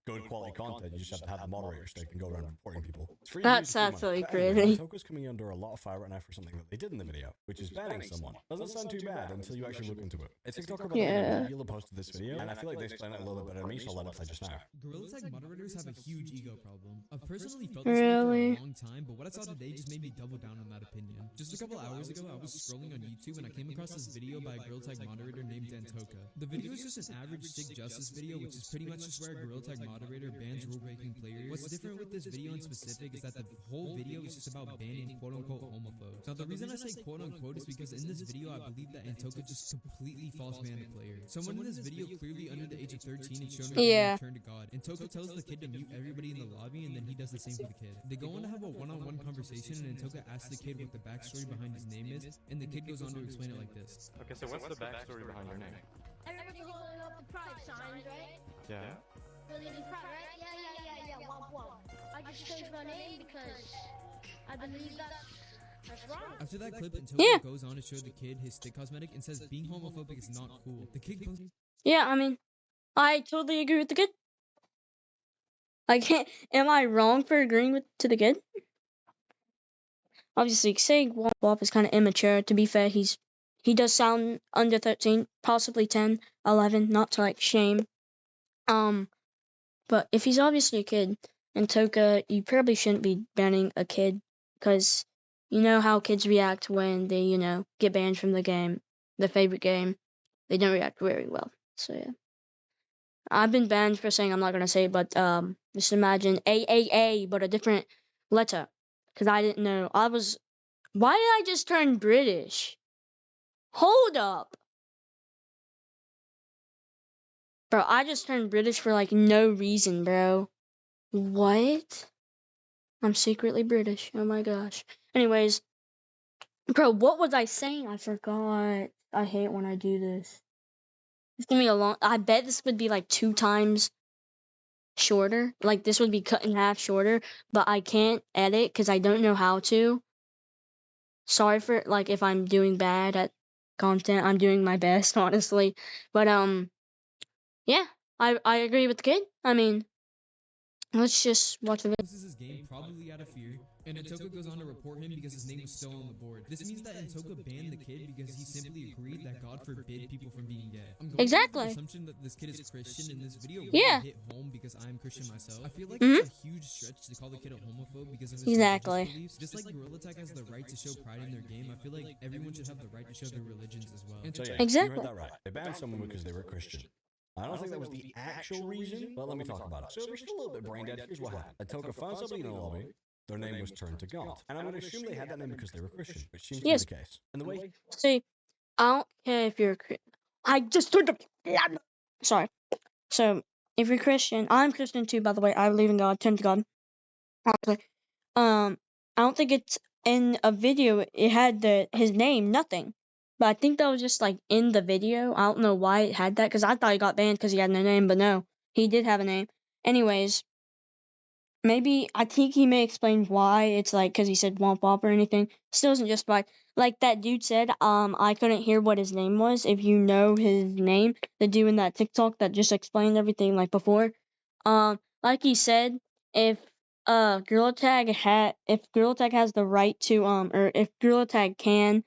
good quality content. You just have to have the moderator stick and go around reporting people. It's free That's views, free money. absolutely But anyway, crazy. Antoka's coming under a lot of fire right now for something that they did in the video, which is banning someone. Doesn't sound too bad until you actually look into it. A TikToker by the name of Gila posted this video, and I feel like they explain it a little bit better than me, so I'll let it play just now. Gorilla Tag moderators have a huge ego problem. I've personally felt this way for a long time, but what I saw today just made me double down on that opinion. Just a couple hours ago, I was scrolling on YouTube and I came across this video by a Gorilla Tag moderator named Antoka. The video is just an average stick justice video, which is pretty much just where a Gorilla Tag moderator bans rule-breaking players. What's different with this video in specific is that the whole video is just about banning quote-unquote homophobes. Now, the reason I say quote-unquote is because in this video, I believe that Antoka just completely false banned a player. Someone in this video clearly under the age of 13 and showing her turn to God. Antoka tells the kid to mute everybody in the lobby, and then he does the same for the kid. They go on to have a one-on-one conversation, and Antoka asks the kid what the backstory behind his name is, and the kid goes on to explain it like this. Okay, so what's the backstory behind your name? Everybody holding up the pride signs, right? Yeah? Believe in pride, right? Yeah. Womp womp. I just changed my name because I believe that's wrong. After that clip, Antoka goes on to show the kid his stick cosmetic and says being homophobic is not cool. The kid goes... Yeah, I mean, I totally agree with the kid. Am I wrong for agreeing to the kid? Obviously, saying Womp Womp is kind of immature. To be fair, he does sound under 13, possibly 10, 11, not to like shame. But if he's obviously a kid, Antoka, you probably shouldn't be banning a kid, because you know how kids react when they, get banned from the game, their favorite game. They don't react very well. So yeah. I've been banned for saying I'm not gonna say it, but just imagine AAA, but a different letter, because I didn't know. Why did I just turn British? Hold up. Bro, I just turned British for like no reason, bro. What? I'm secretly British. Oh my gosh. Anyways, bro, what was I saying? I forgot. I hate when I do this. It's gonna be I bet this would be like 2 times shorter. Like this would be cut in half shorter, but I can't edit because I don't know how to. Sorry for if I'm doing bad at content. I'm doing my best, honestly. But yeah, I agree with the kid. I mean, let's just watch the video. This is his game, probably out of fear, and Antoka goes on to report him because his name was still on the board. This means that Antoka banned the kid because he simply agreed that God forbid people from being gay. I'm going Exactly. with the assumption that this kid is Christian, and this video Yeah. hit home because I'm Christian myself. I feel like it's a huge stretch to call the kid a homophobe because of his Exactly. religious beliefs. Just like Gorilla Tag has the right to show pride in their game, I feel like everyone should have the right to show their religions as well. So yeah, Exactly. you heard that right. They banned someone because they were Christian. I don't think that was the actual reason, but let me talk about it. So if you're still a little bit brain dead, here's what happened. Antoka found somebody in the lobby. Their name was turned to God. And I'm going to assume they had that name because they were Christian, which seems to be the case. And the way... See, I don't care if you're I just turned the... Sorry. So, if you're Christian, I'm Christian too, by the way. I believe in God, turn to God. Actually, I don't think it's in a video. It had his name, nothing. But I think that was just in the video. I don't know why it had that, because I thought he got banned because he had no name, but no, he did have a name. Anyways, I think he may explain why it's because he said Womp Womp or anything. Still isn't justified. Like that dude said, I couldn't hear what his name was. If you know his name, the dude in that TikTok that just explained everything before. Like he said, if Gorilla Tag has the right to or if Gorilla Tag can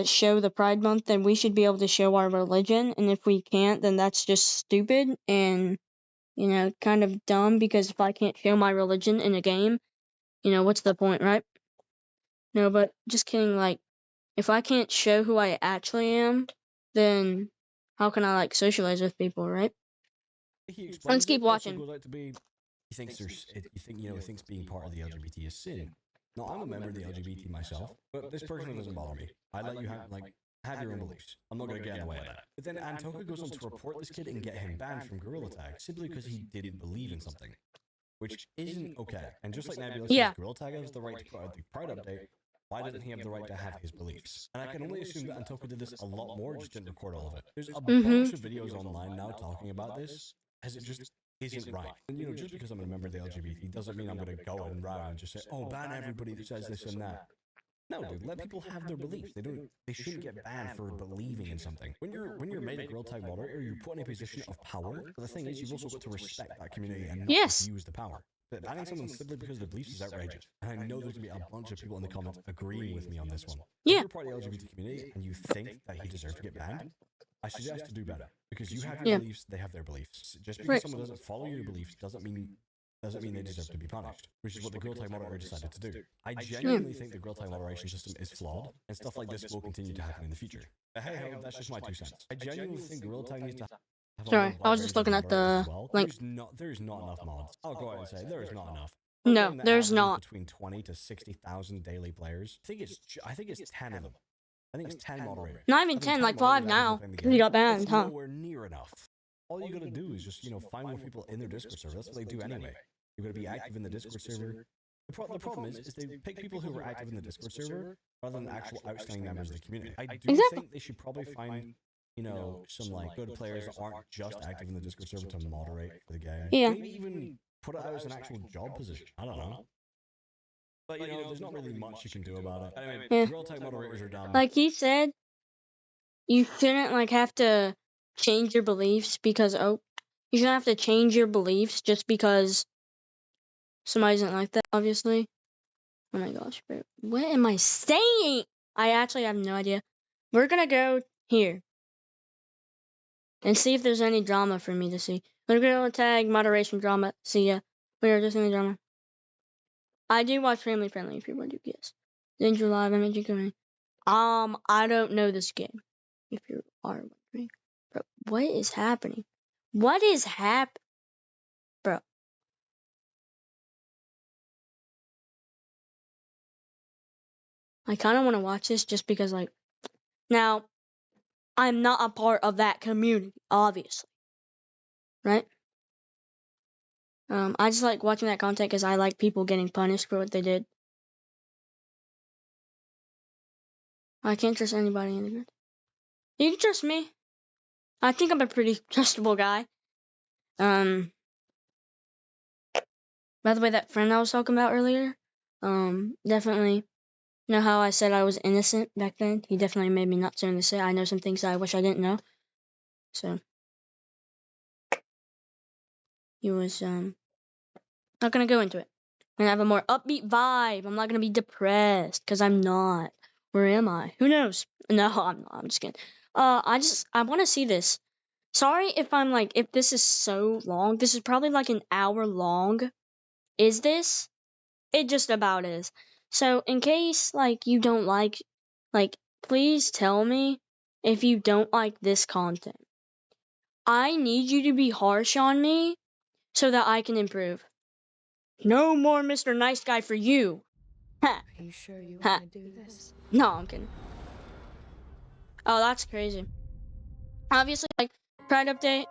show the Pride Month, then we should be able to show our religion, and if we can't, then that's just stupid and kind of dumb, because if I can't show my religion in a game, what's the point, right? No, but just kidding, if I can't show who I actually am, then how can I socialize with people, right? Let's keep watching. He thinks being part of the LGBT is sin. No, I'm a member of the LGBT myself, but this personally doesn't bother me. I let you have your own beliefs. I'm not going to get in the way of that. But then Antoka goes on to report this kid and get him banned from Gorilla Tag simply because he didn't believe in something, which isn't okay. And just like Nebula says, Gorilla Tag has the right to put out the Pride update. Why doesn't he have the right to have his beliefs? And I can only assume that Antoka did this a lot more, just didn't record all of it. There's a bunch of videos online now talking about this, as it just isn't right. And just because I'm a member of the LGBT doesn't mean I'm going to go and round and just say, oh, ban everybody that says this and that. No, dude, let people have their beliefs. They shouldn't get banned for believing in something. When you're made a Girl Tag moderator, you're put in a position of power. But the thing is, you've also got to respect that community and not Yes. abuse the power. But banning someone simply because of their beliefs is outrageous. And I know there's gonna be a bunch of people in the comments agreeing with me on this one. Yeah. If you're part of the LGBT community and you think that he deserves to get banned, I suggest to do better. Because you have your Yeah. beliefs, they have their beliefs. Just because Right. someone doesn't follow your beliefs doesn't mean they deserve to be punished, which is what the Girl Tag moderator decided to do. I genuinely think the Girl Tag moderation system is flawed, and stuff like this will continue to happen in the future. But hey ho, that's just my 2 cents. I genuinely think Girl Tag needs to have a Sorry, more I wide was just range of looking at the moderators as well. link. There's not enough mods. I'll go out and say there is not enough. No, Game that there's averages not. between 20 to 60,000 daily players. I think it's 10 of them. I think it's 10 moderators. Not even I think 10, 10 like 5 moderators now. playing the Because he got game. banned, That's huh? nowhere near enough. All you gotta do is just, find more people in their Discord server. That's what they do anyway. You've got to be active in the Discord server. The problem is they pick people who are active in the Discord server rather than actual outstanding members of the community. I do Exactly. think they should probably find, some like good players that aren't just active in the Discord server to moderate for the game. Yeah. Maybe even put it out as an actual job position. I don't know. But there's not really much you can do about it. Anyway, Yeah. Girl Tag moderators are dumb. Like he said, you shouldn't like have to change your beliefs because you shouldn't have to change your beliefs just because somebody doesn't like that, obviously. Oh my gosh, bro. What am I saying? I actually have no idea. We're gonna go here and see if there's any drama for me to see. We're gonna tag moderation drama. See ya. We are just any drama. I do watch Family Friendly if you want to guess. Danger Live, MG Going. I don't know this game. If you are wondering. Bro, what is happening? What is Bro. I kind of want to watch this just because, like, now, I'm not a part of that community, obviously. Right? I just like watching that content because I like people getting punished for what they did. I can't trust anybody in the group. You can trust me. I think I'm a pretty trustable guy. By the way, that friend I was talking about earlier, definitely, how I said I was innocent back then? He definitely made me not so innocent. I know some things that I wish I didn't know. So, he was, not gonna go into it. I'm gonna have a more upbeat vibe. I'm not gonna be depressed, because I'm not. Where am I? Who knows? No, I'm not. I'm just kidding. I want to see this. Sorry if this is so long. This is probably like an hour long. Is this? It just about is. So, in case, you don't like, please tell me if you don't like this content. I need you to be harsh on me so that I can improve. No more Mr. Nice Guy for you. Ha. Are you sure you Ha. want to do this? No, I'm kidding. Oh, that's crazy. Obviously, Pride Update,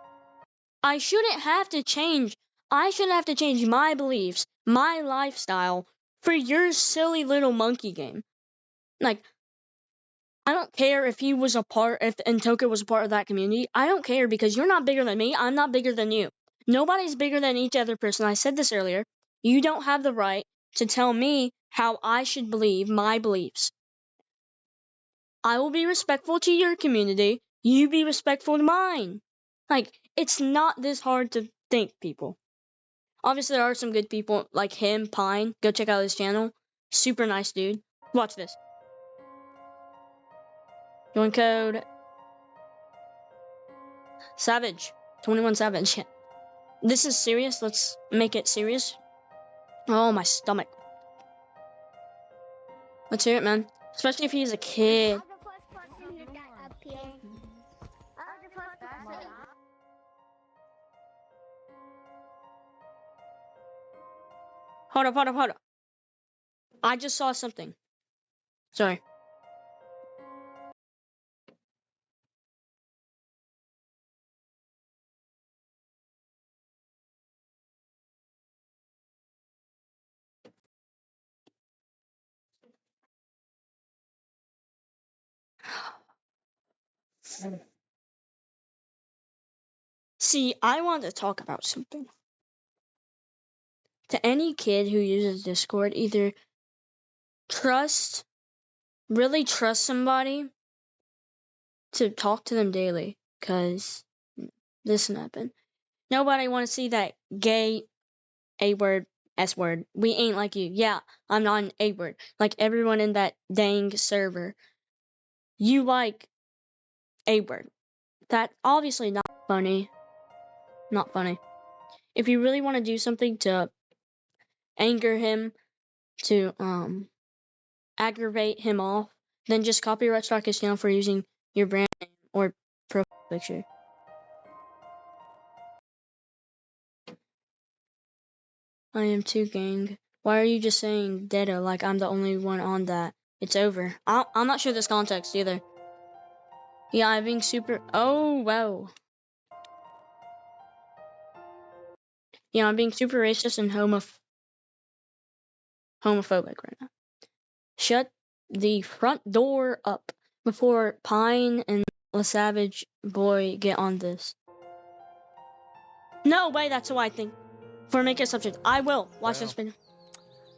I shouldn't have to change my beliefs, my lifestyle, for your silly little monkey game. I don't care if Antoka was a part of that community. I don't care because you're not bigger than me. I'm not bigger than you. Nobody's bigger than each other person. I said this earlier. You don't have the right to tell me how I should believe my beliefs. I will be respectful to your community. You be respectful to mine. It's not this hard to think, people. Obviously, there are some good people like him, Pine. Go check out his channel. Super nice dude. Watch this. Join code Savage. 21 Savage. This is serious. Let's make it serious. Oh, my stomach. Let's hear it, man. Especially if he's a kid. Hold up. I just saw something. Sorry. See, I want to talk about something. To any kid who uses Discord, either trust really trust somebody to talk to them daily, because this can happen. Nobody want to see that gay A-word, S-word. We ain't like you. Yeah, I'm not an A-word. Like everyone in that dang server. You like A-word. That obviously not funny. Not funny. If you really want to do something to anger him, to aggravate him off, then just copyright strike his channel for using your brand name or profile picture. I am too, gang. Why are you just saying Dedo like I'm the only one on that? It's over. I'm not sure this context either. Yeah, I'm being super. Oh, wow. Yeah, I'm being super racist and homophobic right now. Shut the front door up before Pine and the Savage Boy get on this. No way, that's who I think. For make it a subject, I will watch this video.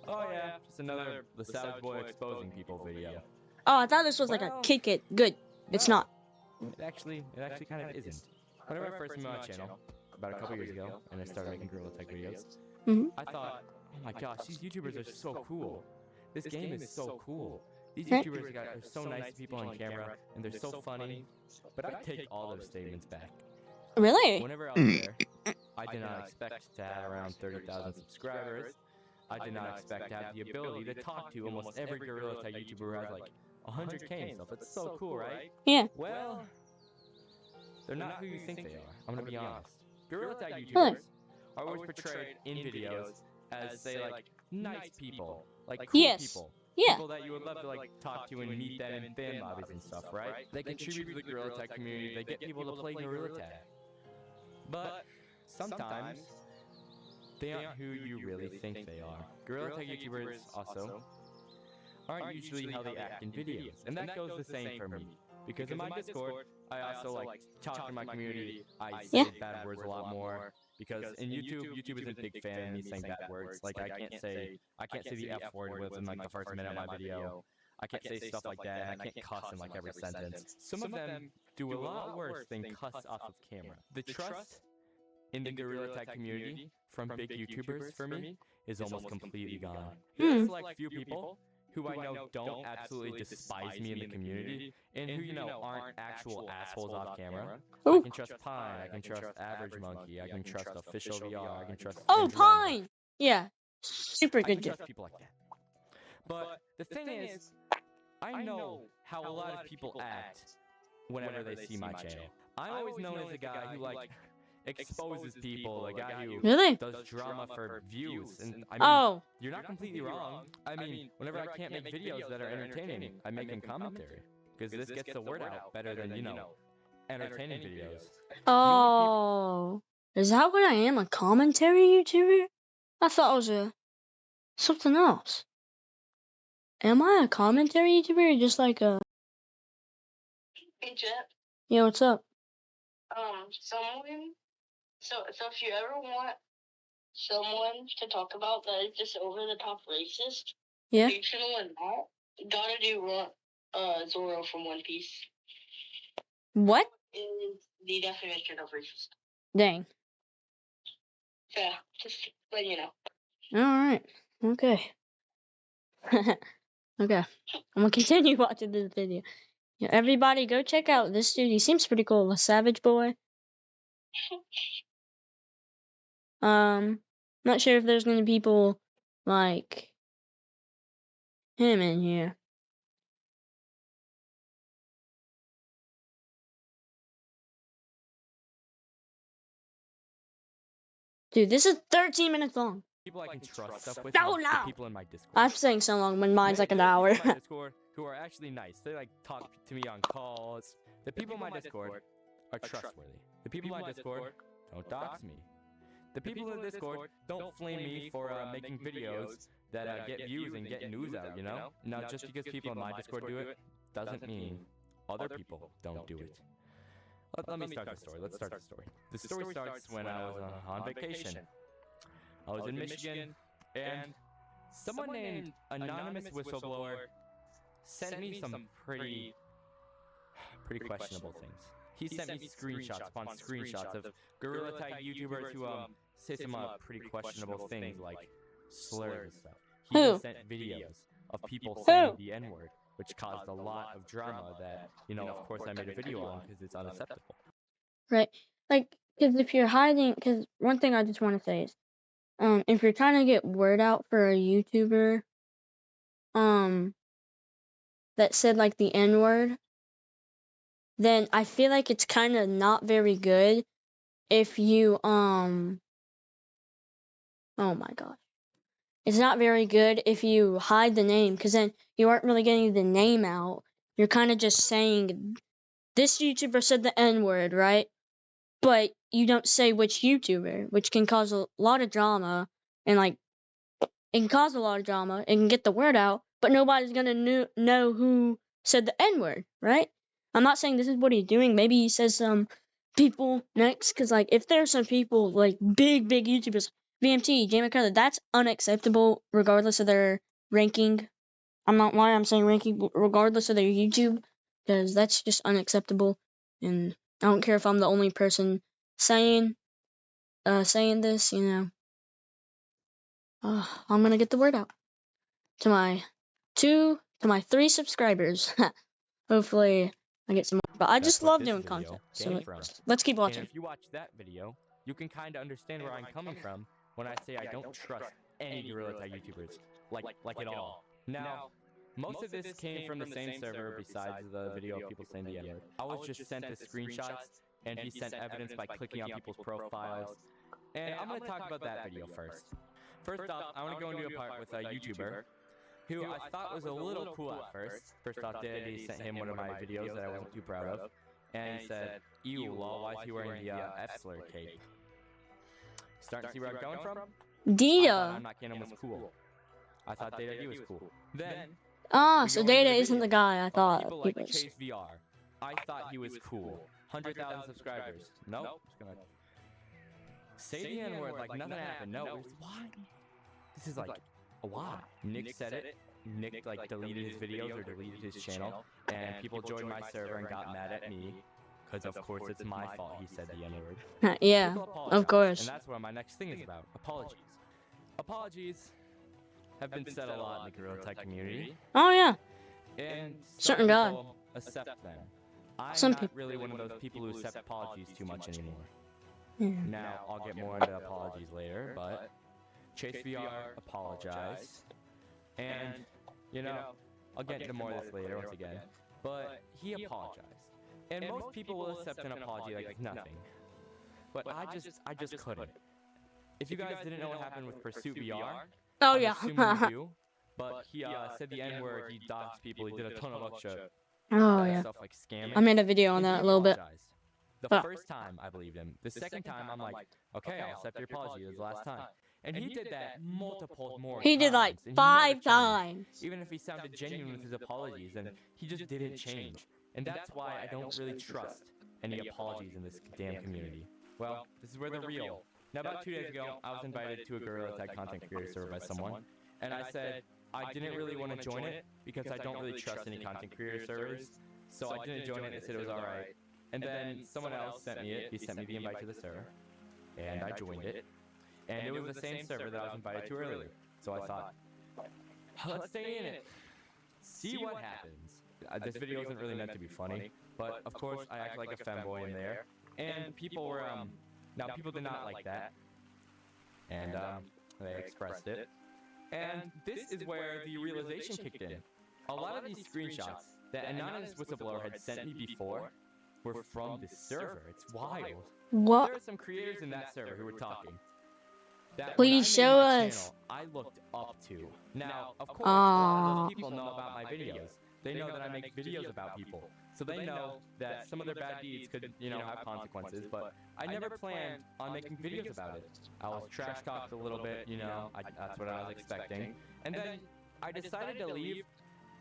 Oh yeah, just another The Savage Boy exposing people video. Oh, I thought this was like a kick it. Good. It's not. It actually kind of isn't. Whenever I first made my channel, about a couple years ago, and I started making Gorilla Tag videos, I thought, oh my gosh, these YouTubers are so cool. This game is so cool. These YouTubers are so nice to people on camera, and they're so funny. But I take all those statements back. Really? Whenever I was there, I did not expect to have around 30,000 subscribers. I did not expect to have the ability to talk to almost every Gorilla Tag YouTuber who has like 100K and stuff. It's so cool, right? Yeah. Well, they're not who you think they are. I'm gonna be honest. Gorilla Tag YouTubers are always portrayed in videos as, say, like nice people, like cool people. Yeah. People that you would love to like talk to and meet them in fan lobbies and stuff, right? They contribute to the Gorilla Tag community. They get people to play Gorilla Tag. But sometimes they aren't who you really think they are. Gorilla Tag YouTubers also aren't usually how they act in videos, and that goes the same for me. Because in my Discord, I also like talk to my community. I say bad words a lot more. Because in YouTube isn't a big fan of me saying bad words. Like I can't say the F word within like the first minute of my video. I can't say stuff like that, and I can't cuss in like every sentence. Some of them do a lot worse than cuss off of camera. The trust in the Gorilla Tag community from big YouTubers for me is almost completely gone. There's like few people who I know don't absolutely despise me in the community, and who, you know, aren't actual assholes off camera. I can trust Pine, I can trust Average Monkey, I can trust Official VR, I can trust Pine! Yeah. Super good. I can trust people like that. But the thing is, I know how a lot of people act whenever they see my channel. I'm always known as a guy who, like, exposes people, a guy who does drama for views, and I mean, you're not completely wrong. I mean, whenever I can't make videos that are entertaining, I make them commentary, because this gets the word out better than, you know, entertaining videos. Oh, is that what I am, a commentary YouTuber? I thought it was something else. Am I a commentary YouTuber or just like a... Hey, Jet. Yeah, what's up? So if you ever want someone to talk about that is just over the top racist, fictional and not, you gotta do Zoro from One Piece. What? Is the definition of racist. Dang. Yeah, just let you know. Alright. Okay. Okay. I'm gonna continue watching this video. Yeah, everybody go check out this dude. He seems pretty cool. The Savage Boy. Not sure if there's gonna be people like him in here. Dude, this is 13 minutes long. People I can trust stuff with, No. the people in my Discord. I'm saying so long when mine's like an hour. My Discord who are actually nice. They like talk to me on calls. The people in my Discord are trustworthy. The people in my Discord don't dox me. The people in the Discord don't flame me for making videos that get views and get news out, you know? Now, just because people in my Discord do it, doesn't mean other people don't do it. Let me start the story. Let's start the story. The story starts when I was on vacation. I was in Michigan, and someone named Anonymous Whistleblower sent me some pretty questionable things. He sent me screenshots upon screenshots of Gorilla Tag YouTubers who say some pretty questionable things like slurs and stuff. He even sent videos of people saying the N-word, which caused a lot of drama that, of course I made a video on because it's unacceptable. Right. Like, because if you're hiding, because one thing I just want to say is, if you're trying to get word out for a YouTuber, that said like the N-word, then I feel like it's kind of not very good if you, oh my gosh. It's not very good if you hide the name, because then you aren't really getting the name out. You're kind of just saying, this YouTuber said the N-word, right? But you don't say which YouTuber, which can cause a lot of drama, and like, it can cause a lot of drama, it can get the word out, but nobody's gonna know who said the N-word, right? I'm not saying this is what he's doing. Maybe he says some people next, because like, if there's some people, like big YouTubers, VMT, Jay McCullough, that's unacceptable regardless of their ranking. I'm saying ranking, but regardless of their YouTube, because that's just unacceptable. And I don't care if I'm the only person saying this, I'm gonna get the word out to my 3 subscribers. Hopefully I get some more. But I just love doing content. So let's keep watching. And if you watch that video, you can kind of understand where I'm coming from when I say I don't trust any Gorilla Tag YouTubers, like at all. Now, most of this came from the same server besides the video of people saying the N-word. I was just sent the screenshots, and he sent evidence by clicking on people's profiles. And I'm going to talk about that video first. First off, I want to go into a part with a YouTuber who I thought was a little cool at first. First off, Daddy sent him one of my videos that I wasn't too proud of. And he said, ew, lol, why is he wearing the F-slur cape? Starting to see where I'm going from? Data. I'm not kidding, was cool. I thought Data D was cool. Then, so Data isn't the guy I thought people he like was. Chase VR. I thought he was cool. 100,000 subscribers. Nope. Just gonna say the N-word like nothing happened. No, why? This is like a why. Nick said it. Nick like deleted his videos or deleted his channel, and people joined my server and got mad at me because of course it's my fault he said the N-word. Yeah, of course. And that's what my next thing is about. Apologies. Apologies have been said a lot in the Gorilla Tag community. Oh yeah. And certain guy accept them. I'm Some not people really one of those people who accept apologies too much anymore. Yeah. Now, I'll get more into apologies later, but Chase VR apologized. And, I'll get into more of this later once again. But he apologized. And most people will accept an apology like nothing. But I just couldn't. If you guys didn't know what happened with Pursuit VR, Oh I'm yeah. assuming you do, but he said the N-word, he doxed people, he did a ton of extra Oh yeah. stuff like scamming. I made a video on And that he a little bit. apologized. The first time I believed him. The second time I'm like, okay, I'll accept your apology. It was the last time. And he did that multiple more He did like times, and he 5 never changed. times. Even if he sounded genuine with his apologies, and he just didn't change. And that's why I don't really trust any apologies in this damn community. Well, this is where they're real. Now, about 2 days ago, I was invited to a Gorilla Tag content creator server by someone, and I said I didn't really want to join it because I don't really trust any content creator servers, so I didn't join it and said it was alright. And then someone else sent me it, he sent me the invite to the server, and I joined it. And it was the same server that I was invited to earlier, so I thought, let's stay in it, see what happens. This video isn't really meant to be funny, but of course I act like a femboy in there, and people were, now people did not like that, and they expressed it. And this is where the realization kicked in. A lot of these screenshots that Anonymous Whistleblower had sent me before were from this server. It's wild. What? There are some creators in that server who were talking. That Please when I made show my us. channel, I looked up to. Now, of course, a lot of those people know about my videos. They know that I make videos about people. So they know that some of their bad deeds could, have consequences, but I never planned on making videos about it. I was trash talked a little bit, that's what I was expecting. And then I decided to leave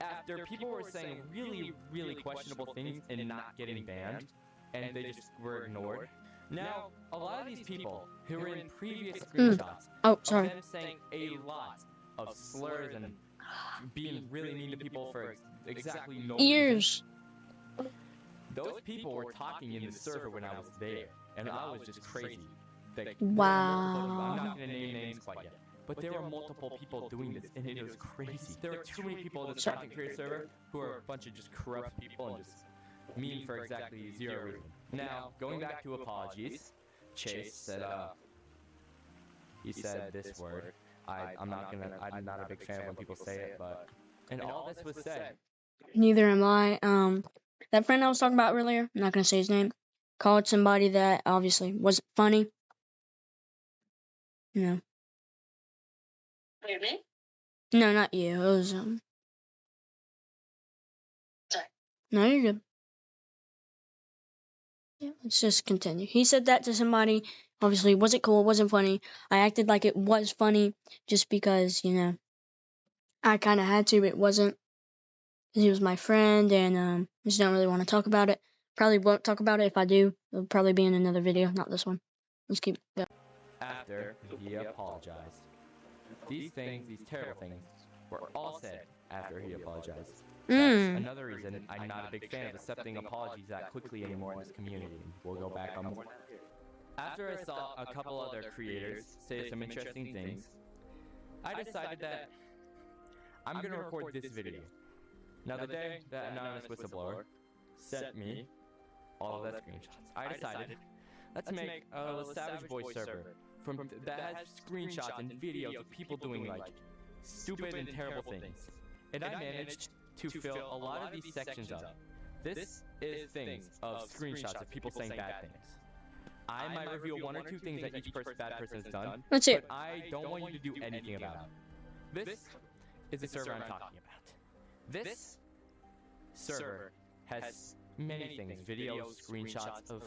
after people were saying really, really questionable things and not getting banned, and they just were ignored. Now, a lot of these people who were in previous screenshots Oh, of sorry. them saying a lot of slurs and being really mean to people for exactly no Ears. reason. Those people were talking in the server when I was there, and I was just crazy. Like, Wow. I'm not gonna name names quite yet, but there were multiple people doing this, and it was crazy. There are too many people in this content creator server who are a bunch of just corrupt people and just mean for exactly zero reason. Now, going back to apologies, Chase said, he said this word. I'm not a big fan of when people say it, but, and all this was said. Neither am I. That friend I was talking about earlier, I'm not gonna say his name, called somebody that obviously wasn't funny. No. Wait, me? No, not you. It was Sorry. No, you're good. Yeah, let's just continue. He said that to somebody. Obviously, it wasn't cool. It wasn't funny. I acted like it was funny just because, you know, I kind of had to. It wasn't. He was my friend, and I just don't really want to talk about it. Probably won't talk about it. If I do, it'll probably be in another video, not this one. Let's keep going. After he apologized. These things, these terrible things, were all said after he apologized. That's another reason I'm not a big fan of accepting apologies that quickly anymore in this community. We'll go back on more. After I saw a couple other creators say some interesting things, I decided that I'm gonna record this video. Now, the day that anonymous whistleblower sent me all of that screenshots, I decided, let's make a Savage Boy server that has screenshots and videos of people doing like stupid and terrible things. And I managed to fill a lot of these sections up. This is things of screenshots of people saying bad things. I might reveal one or two things that each bad person has done, That's it. but I don't want you to do anything about it. This is the server I'm talking about. This server has many things, videos, screenshots of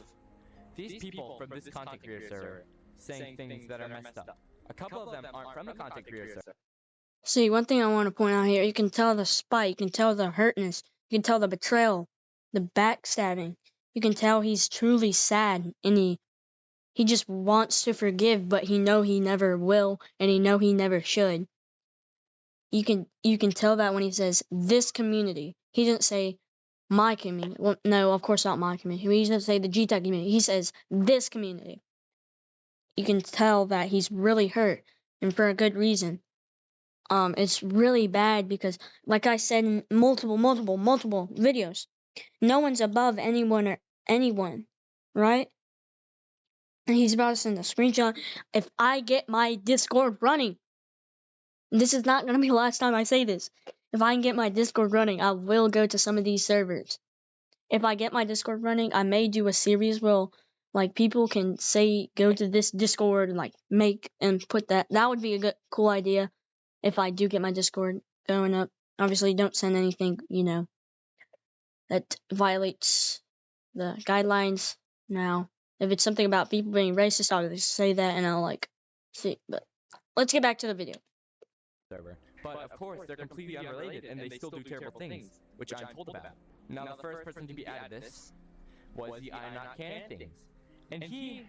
these people from this content creator server saying things that are messed up. A couple of them aren't from the content creator server. See, one thing I want to point out here, you can tell the spite, you can tell the hurtness, you can tell the betrayal, the backstabbing. You can tell he's truly sad, and he just wants to forgive, but he never will, and he never should. You can tell that when he says this community. He doesn't say my community. Well, no, of course not my community. He doesn't say the GTAC community. He says this community. You can tell that he's really hurt, and for a good reason. It's really bad because, like I said in multiple videos, no one's above anyone, right? And he's about to send a screenshot. If I get my Discord running, this is not going to be the last time I say this. If I can get my Discord running, I will go to some of these servers. If I get my Discord running, I may do a series where, like, people can say, go to this Discord and, like, make and put that. That would be a good, cool idea. If I do get my Discord going up, obviously don't send anything, you know, that violates the guidelines. Now, if it's something about people being racist, I'll just say that and I'll, like, see. But let's get back to the video. Server. But of course, they're completely unrelated and they still do terrible things, which I'm told about. Now, the first person to be added this was the I'm Not Canon things. And he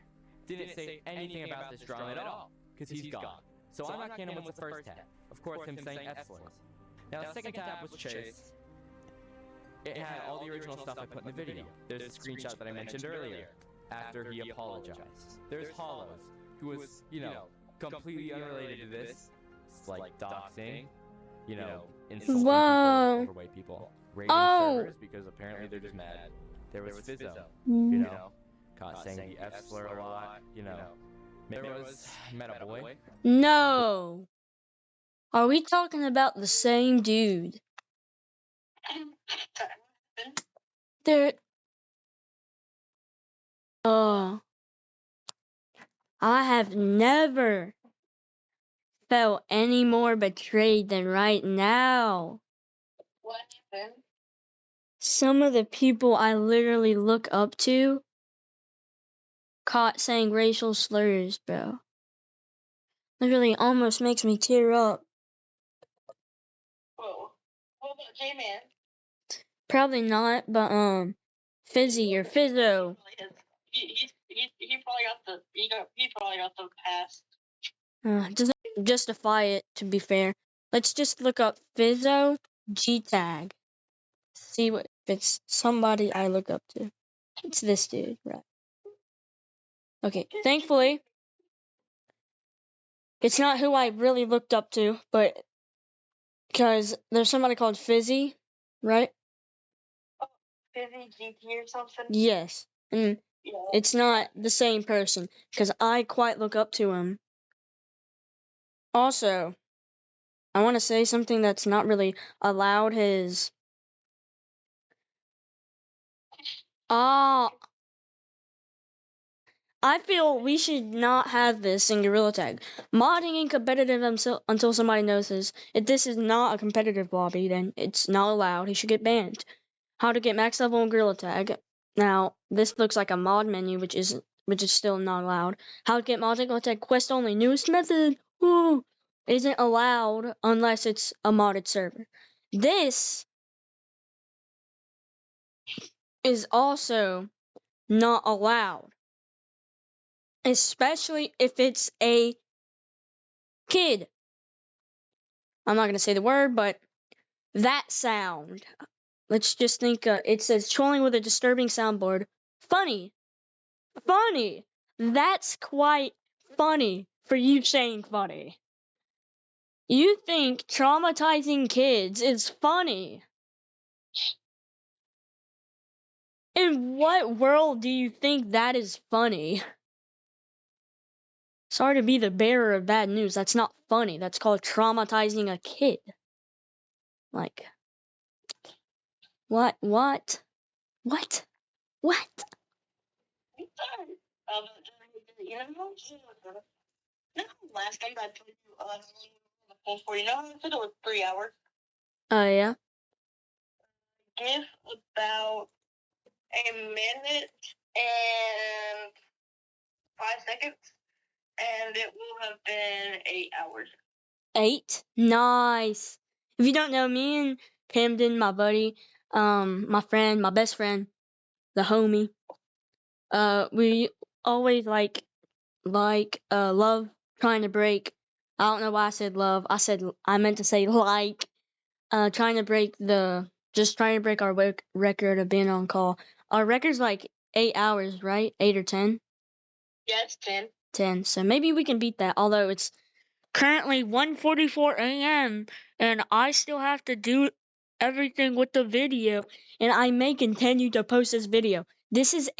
didn't say anything about this drama at all, because he's gone. So I'm Not Canon was the first tab. Of course, him saying F-slurs. Now, the second tab was Chase. It had all the original stuff I put in the video. There's the screenshot that I mentioned earlier, after he apologized. There's Hollows, who was, you know, completely unrelated to this. It's like doxing, you know, insulting people, overweight people, raiding servers because apparently they're just mad. There was Fizzo, you know, caught saying the F-slur a lot, you know. There was Meta Boy. No. Are we talking about the same dude? There. I have never felt any more betrayed than right now. What happened? Some of the people I literally look up to caught saying racial slurs, bro. Literally almost makes me tear up. Whoa. What about J-Man? Probably not, but Fizzy or Fizzo. He probably got the pass. Doesn't justify it, to be fair. Let's just look up Fizzo G-Tag. See if it's somebody I look up to. It's this dude, right? Okay, thankfully, it's not who I really looked up to, but because there's somebody called Fizzy, right? Fizzy GT or something? Yes, and Yeah. it's not the same person, because I quite look up to him. Also, I want to say something that's not really allowed. I feel we should not have this in Gorilla Tag. Modding ain't competitive until somebody notices. If this is not a competitive lobby, then it's not allowed. He should get banned. How to get max level in Gorilla Tag. Now, this looks like a mod menu, which is still not allowed. How to get mods in Gorilla Tag quest only. Newest method. Ooh, isn't allowed unless it's a modded server. This is also not allowed. Especially if it's a kid. I'm not going to say the word, but that sound. Let's just think, it says trolling with a disturbing soundboard. Funny. Funny. That's quite funny for you saying funny. You think traumatizing kids is funny. In what world do you think that is funny? Sorry to be the bearer of bad news. That's not funny. That's called traumatizing a kid. Like, what? You know, last time I told you the phone for you know, I said it was 3 hours. Oh, yeah? Give about a minute and 5 seconds, and it will have been 8 hours. 8? Nice. If you don't know, me and Camden, my buddy, my friend, my best friend, the homie, we always love trying to break. I don't know why I said love. I meant to say trying to break our record of being on call. Our record's like 8 hours, right? 8 or 10? Yeah, it's 10. 10. So maybe we can beat that, although it's currently 1:44 a.m. and I still have to do everything with the video, and I may continue to post this video. This is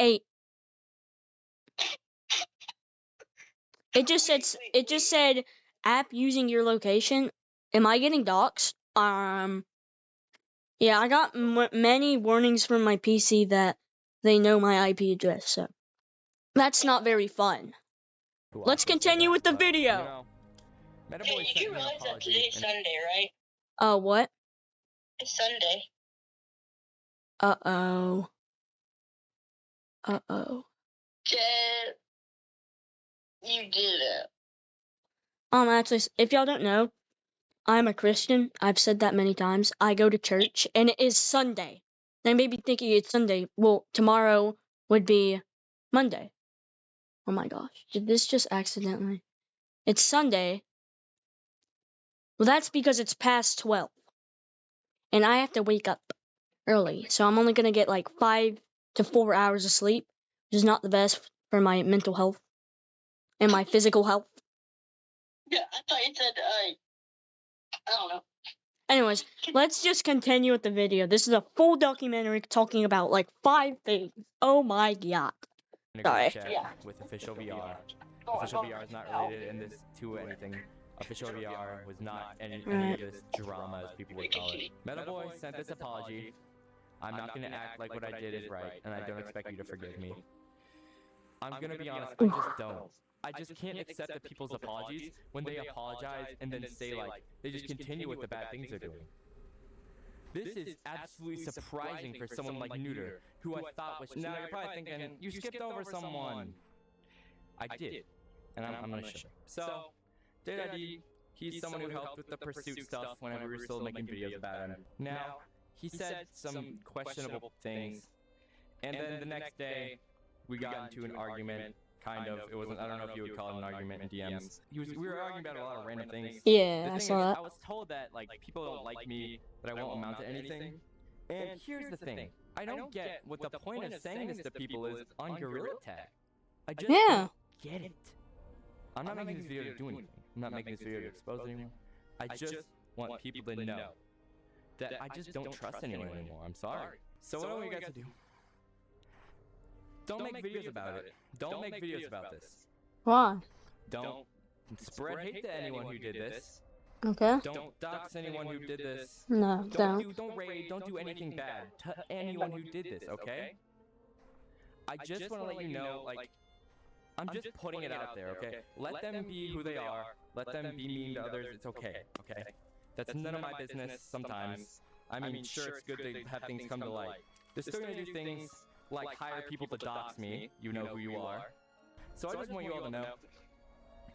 It just said app using your location. Am I getting doxxed? Yeah, I got many warnings from my PC that they know my IP address, so that's not very fun. Let's continue with the video. Hey, you realize that today's Sunday, right? What? It's Sunday. Uh-oh. Jet, you did it. Actually, if y'all don't know, I'm a Christian. I've said that many times. I go to church, and it is Sunday. They may be thinking it's Sunday. Well, tomorrow would be Monday. Oh my gosh. Did this just accidentally? It's Sunday. Well, that's because it's past 12. And I have to wake up early. So I'm only going to get like 5 to 4 hours of sleep, which is not the best for my mental health and my physical health. Yeah, I thought you said, I don't know. Anyways, let's just continue with the video. This is a full documentary talking about like 5 things. Oh my god. Sorry. Yeah. With Official VR. Official VR is not related in this to anything. Official VR was not any of this drama, as people would call it. MetaBoy sent this apology. I'm not gonna act like what I did is right, and I don't expect you to forgive me. I'm gonna be honest, I just don't. I just can't accept the people's apologies when they apologize and then say like they just continue with the bad things they're doing. This is absolutely surprising for someone like Neuter, who I thought was. Now you're probably thinking you skipped over someone. I did, and I'm gonna show. So, DayDD, he's someone who helped with the pursuit stuff whenever we were still making videos about him. Now, he said some questionable things, and then the next day, we got into an argument, kind of. It wasn't. I don't know if you would call it an argument in DMs. We were arguing about a lot of random things. Yeah, The I thing saw is, that. I was told that like people don't like me, that I won't amount to anything. And here's the thing: I don't get what the point of saying this to people is on Gorilla Tag. I just don't get it. I'm not making this video to do anything. I'm not making this video to expose anyone. I just want people to know that I just don't trust anyone anymore. I'm sorry. So what I want you guys to do? Don't make videos about it. Don't make videos about this. Why? Don't spread hate to anyone who did this. Okay. Don't dox anyone who did this. No, don't. Don't raid. Don't do anything bad to anyone who did this. Okay? I just want to let you know, like, I'm just putting it out there. Okay? Let them be who they are. Let them be mean to others. It's okay. Okay? That's none of my business. Sometimes. I mean, sure, it's good to have things come to light. They're still gonna do things like hire people to dox me. You know who you are. So I just want you all to know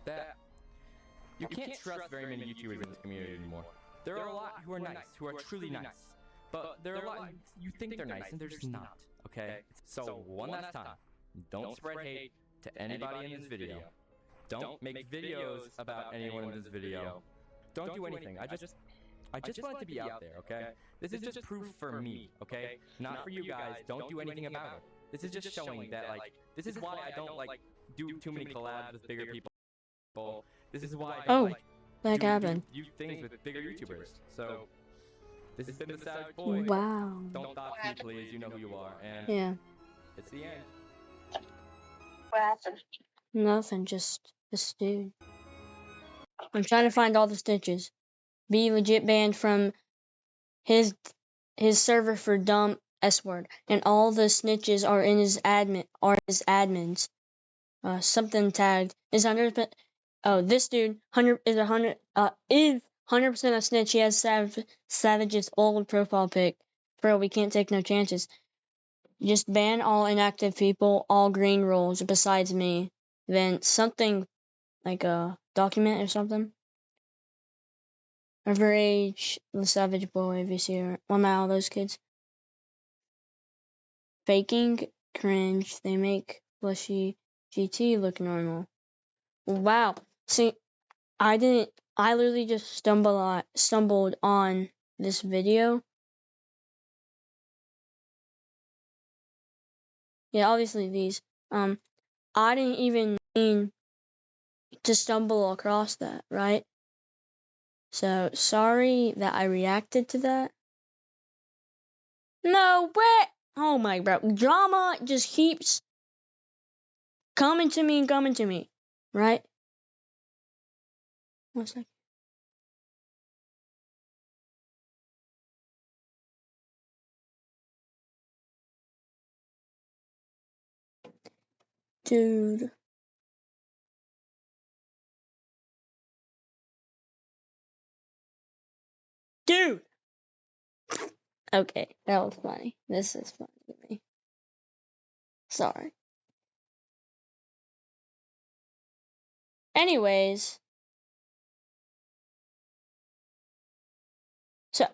that you can't trust very many YouTubers in this community anymore. There are a lot who are nice, who are truly nice. But there are a lot you think they're nice and they're just not, okay? So one last time, don't spread hate to anybody in this video. Don't make videos about anyone in this video. Don't do anything. I just want it to be out there, okay? This is just proof for me, okay? Not for you guys. Don't do anything about it. This is just showing that, like, this is why I don't, like, do too many collabs with bigger people. This is why I don't, do things with bigger YouTubers. So, this has been the Savage Boy. Wow. Don't dox me, please. You know who you are. And yeah. It's the end. What happened? Nothing, just this dude. I'm trying to find all the snitches. Be legit banned from his server for dumb S-word, and all the snitches are in his admins. Something tagged is 100%. Oh, this dude 100% a snitch. He has Savage's old profile pic. Bro, we can't take no chances. Just ban all inactive people, all green roles besides me. Then something like a document or something. Overage, the Savage Boy, VCR. One of all those kids. Faking, cringe. They make Flushy GT look normal. Wow. See, I literally just stumbled on this video. Yeah, obviously these. I didn't even mean to stumble across that, right? So, sorry that I reacted to that. No way! Oh my bro. Drama just keeps coming to me, right? 1 second. Dude. Dude! Okay, that was funny. This is funny to me. Sorry. Anyways. So.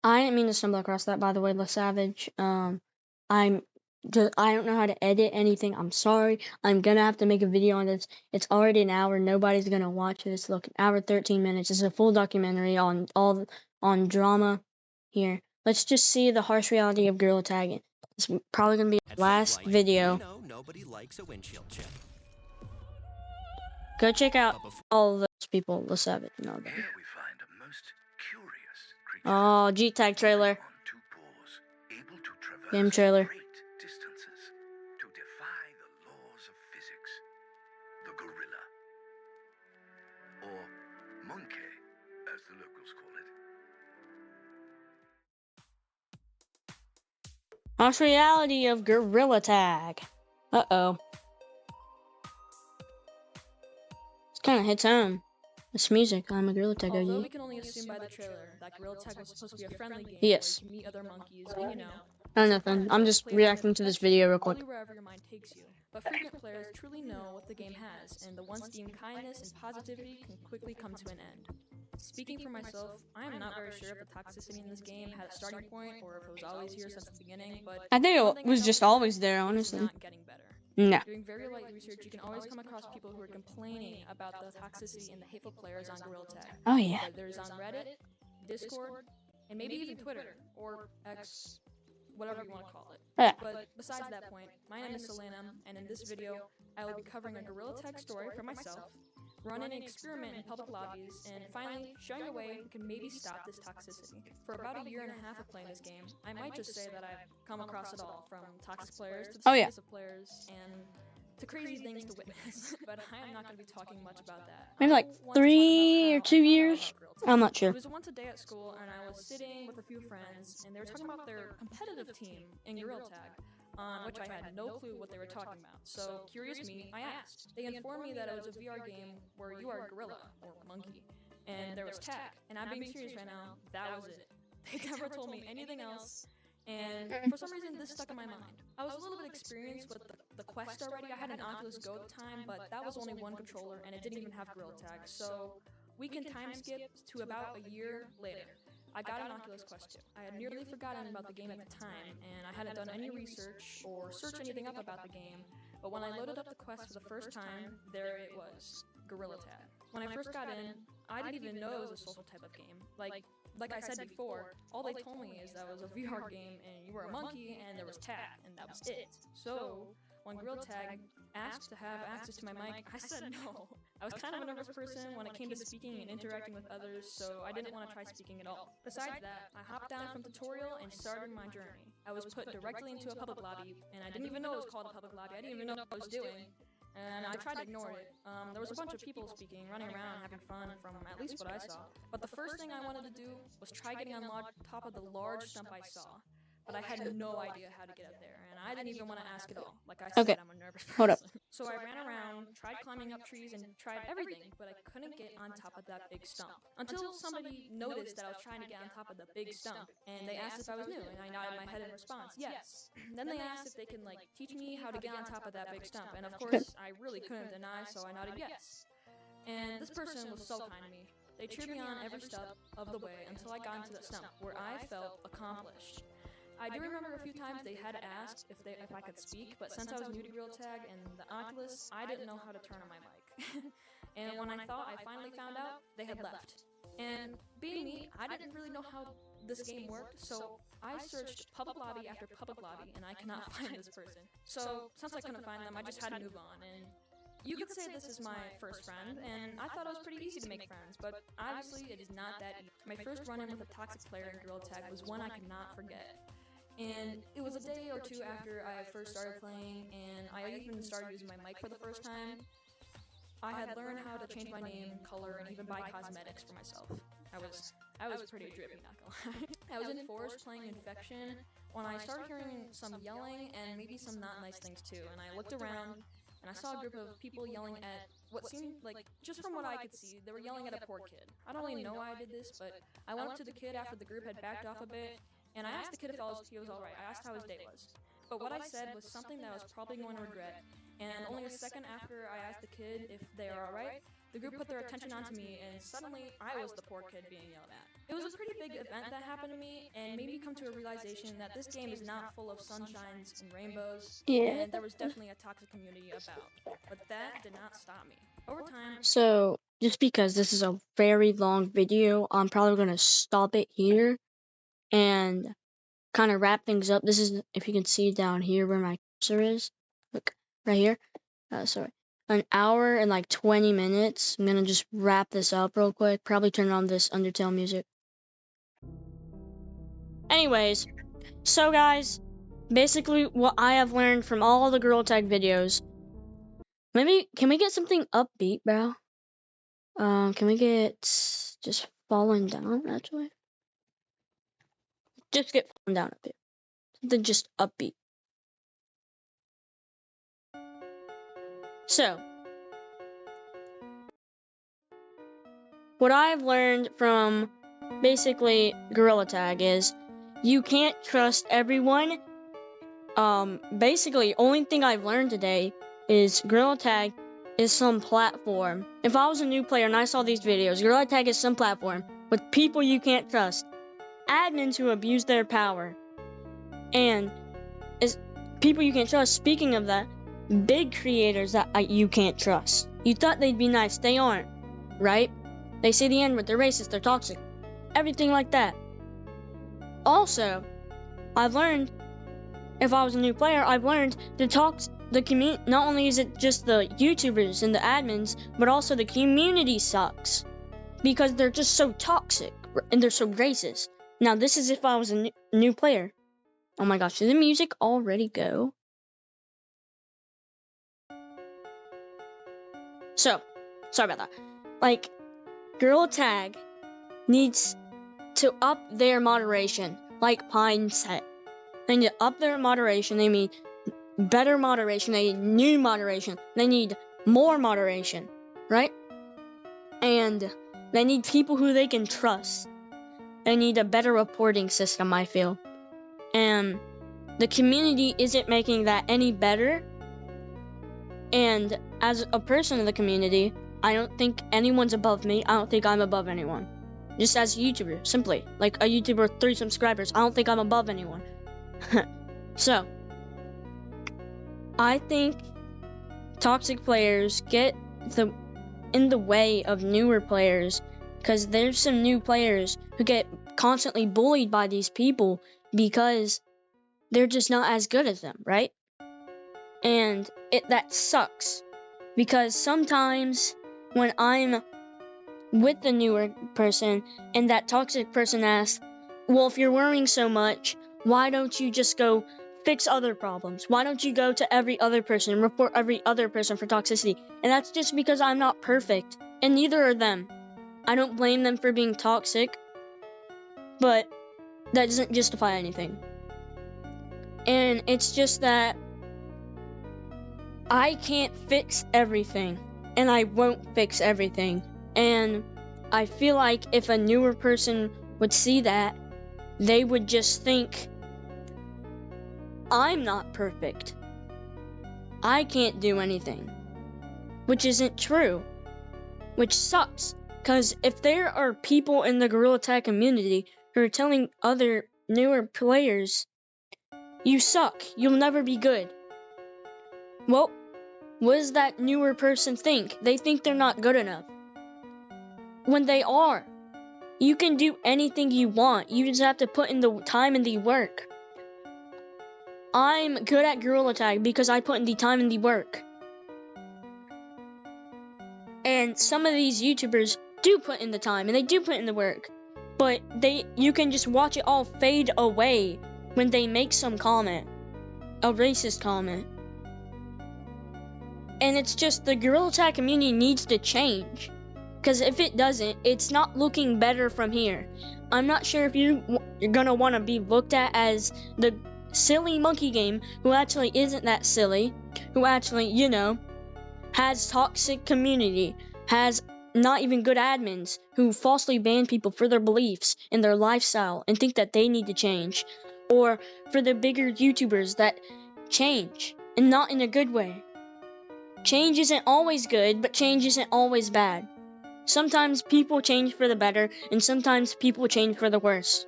I didn't mean to stumble across that, by the way, LaSavage. I don't know how to edit anything. I'm sorry. I'm gonna have to make a video on this. It's already an hour. Nobody's gonna watch this. Look, an hour 13 minutes. It's a full documentary on drama here. Let's just see the harsh reality of Gorilla Tagging. It's probably gonna be the last video. Nobody likes a windshield chip. Go check out all those people. LaSavage and all that. Here we find a most curious creature. Oh, G-Tag trailer. On two paws, able to traverse Game trailer. great distances to defy the laws of physics. The gorilla. Or monkey, as the locals call it. Harsh reality of Gorilla Tag. Uh-oh. This kind of hits home. It's music. I'm a Gorilla Tag OG. Although we can only assume by the trailer that Gorilla Tag was supposed to be a friendly game yes. where you can meet other monkeys and, you know, Oh, nothing. I'm just reacting to this video real quick. Only wherever your mind takes you. But frequent players truly know what the game has, and the once deemed kindness and positivity can quickly come to an end. Speaking for myself, I am not very sure if the toxicity in this game had a starting point or if it was always here since the beginning, but I think it was just always there, honestly. It's not getting better. No. Doing very light research, you can always come across people who are complaining about the toxicity and the hateful players on Gorilla Tag. Oh, yeah. Whether it's on Reddit, Discord, and maybe even Twitter, or X, whatever you want to call it. Yeah. But besides that point, my name is Selena, and in this video, I will be covering a Gorilla Tag story for myself, running an experiment in public lobbies, and finally, showing a way we can maybe stop this toxicity. For about a year and a half of playing this game, I might just say that I've come across it all, from toxic players to the sweetest of players, and to crazy things to witness. But I am not going to be talking much about that. Maybe like 3 or 2 years? I'm not sure. It was once a day at school, and I was sitting with a few friends, and they were talking about their competitive team in Gorilla Tag, on which I had no clue what they were talking about. So, curious me, I asked. They informed me that it was a VR game where you are a gorilla, or monkey, and there was tag. And I'm being serious right now, that was it. They never told me anything else, and for some reason this stuck in my mind. I was a little bit experienced with the Quest already. I had an Oculus Go at the time, but that was only one controller, and it didn't even have Gorilla Tag. So, we can time skip to about a year later. I got an Oculus Quest 2. I had nearly forgotten about the game at the time, and I hadn't done any research or searched anything up about the game, but when I loaded up the Quest for the first time, there it was, Gorilla Tag. When I first got in, I didn't even know it was a social type of game. Like I said before, all they told me is that it was a VR game, and you were a monkey, and there was tag, and that was it. So, when Gorilla Tag asked to have access to my mic, I said no. I was kind of a nervous person when it came to speaking and interacting with others, so I didn't want to try speaking at all. Besides that, I hopped down from tutorial and started my journey. I was put directly into a public lobby, and I didn't even know it was called a public lobby. I didn't even know what I was doing, and I tried to ignore it. There was a bunch of people speaking, running around, having fun, from at least what I saw. But the first thing I wanted to do was try getting on top of the large stump I saw. But I had no idea how to get up there, and I didn't even want to ask at all. Like I said, I'm a nervous person. Hold up. So I ran around, tried climbing up trees, and tried everything, but I couldn't get on top of that big stump. Until somebody noticed that I was trying to get on top of the big stump, and they asked if I was new, and I nodded my head in response, yes. Then they asked if they can, teach me how to get on top of that big stump, and of course, I really couldn't deny, so I nodded yes. And this person was so kind to me. They cheered me on every step of the way until I got into the stump, where I felt accomplished. I do remember a few times they had asked if I could speak, but since I was new to Gorilla Tag and the Oculus, I didn't know how to turn on my mic. And when I thought I finally found out, they had left. And being me, I didn't really know how this game worked, so I searched public lobby after public lobby, and I cannot find this person. So since I couldn't find them, I just had to move on, and you could say this is my first friend, and I thought it was pretty easy to make friends, but obviously it is not that easy. My first run-in with a toxic player in Gorilla Tag was one I could not forget. And it was a day or two after I first started playing, and I even started using my mic for the first time. I had learned how to change my name, color, and even buy cosmetics for myself. I was pretty drippy, not gonna lie. I was in Forest playing Infection when I started hearing some yelling and maybe some not nice things too, and I looked around and I saw a group of people yelling at what seemed like, just from what I could see, they were yelling at a poor kid. I don't really know why I did this, but I went up to the kid after the group had backed off a bit, and I asked the kid if he was alright. I asked how his day was. But what I said was something that I was probably going to regret. And only a second after I asked the kid if they are alright, the group put their attention onto me, and suddenly I was the poor kid being yelled at. It was a pretty big event that happened to me, and made me come to a realization that this game is not full of sunshines and rainbows, and there was definitely a toxic community about. But that did not stop me. Over time... So, just because this is a very long video, I'm probably going to stop it here and kind of wrap things up. This is, if you can see down here where my cursor is, look right here. Sorry, an hour and like 20 minutes. I'm gonna just wrap this up real quick. Probably turn on this Undertale music. Anyways, so guys, basically what I have learned from all the Gorilla Tag videos. Maybe can we get something upbeat, bro? Can we get just falling down actually? Just get falling down a bit. Something just upbeat. So, what I've learned from basically Gorilla Tag is you can't trust everyone. Basically, only thing I've learned today is Gorilla Tag is some platform. If I was a new player and I saw these videos, Gorilla Tag is some platform with people you can't trust, admins who abuse their power, and is people you can't trust. Speaking of that, big creators that you can't trust. You thought they'd be nice, they aren't, right? They say the N-word, they're racist, they're toxic, everything like that. Also, I've learned, if I was a new player, I've learned to talk the community. Not only is it just the YouTubers and the admins, but also the community sucks because they're just so toxic and they're so racist. Now, this is if I was a new player. Oh my gosh, did the music already go? So, sorry about that. Like, Gorilla Tag needs to up their moderation, like Pine said. They need to up their moderation. They need better moderation. They need new moderation. They need more moderation, right? And they need people who they can trust. They need a better reporting system, I feel. And the community isn't making that any better. And as a person in the community, I don't think anyone's above me. I don't think I'm above anyone. Just as a YouTuber, simply. Like a YouTuber with 3 subscribers, I don't think I'm above anyone. So, I think toxic players get in the way of newer players, because there's some new players who get constantly bullied by these people because they're just not as good as them, right? And that sucks, because sometimes when I'm with the newer person and that toxic person asks, well, if you're worrying so much, why don't you just go fix other problems? Why don't you go to every other person and report every other person for toxicity? And that's just because I'm not perfect, and neither are them. I don't blame them for being toxic, but that doesn't justify anything. And it's just that I can't fix everything, and I won't fix everything. And I feel like if a newer person would see that, they would just think, I'm not perfect. I can't do anything. Which isn't true. Which sucks. Because if there are people in the Gorilla Tag community who are telling other newer players, you suck, you'll never be good. Well, what does that newer person think? They think they're not good enough. When they are. You can do anything you want. You just have to put in the time and the work. I'm good at Gorilla Tag because I put in the time and the work. And some of these YouTubers do put in the time and they do put in the work. But you can just watch it all fade away when they make some comment. A racist comment. And it's just the Gorilla Tag community needs to change. Because if it doesn't, it's not looking better from here. I'm not sure if you're gonna want to be looked at as the silly monkey game who actually isn't that silly, who actually, has toxic community, has not even good admins, who falsely ban people for their beliefs and their lifestyle and think that they need to change. Or for the bigger YouTubers that change, and not in a good way. Change isn't always good, but change isn't always bad. Sometimes people change for the better, and sometimes people change for the worse.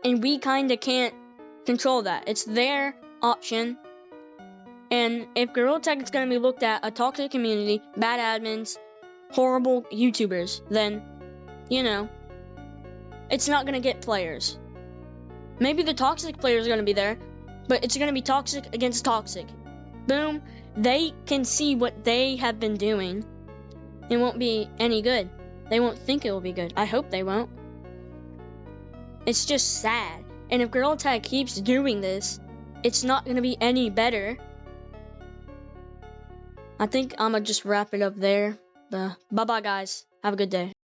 And we kinda can't control that. It's their option. And if Gorilla Tag is gonna be looked at a toxic community, bad admins, horrible YouTubers, then, it's not gonna get players. Maybe the toxic players are gonna be there, but it's gonna be toxic against toxic. Boom. They can see what they have been doing. It won't be any good. They won't think it will be good. I hope they won't. It's just sad. And if Gorilla Tag keeps doing this, it's not going to be any better. I think I'm going to just wrap it up there. Bye-bye, guys. Have a good day.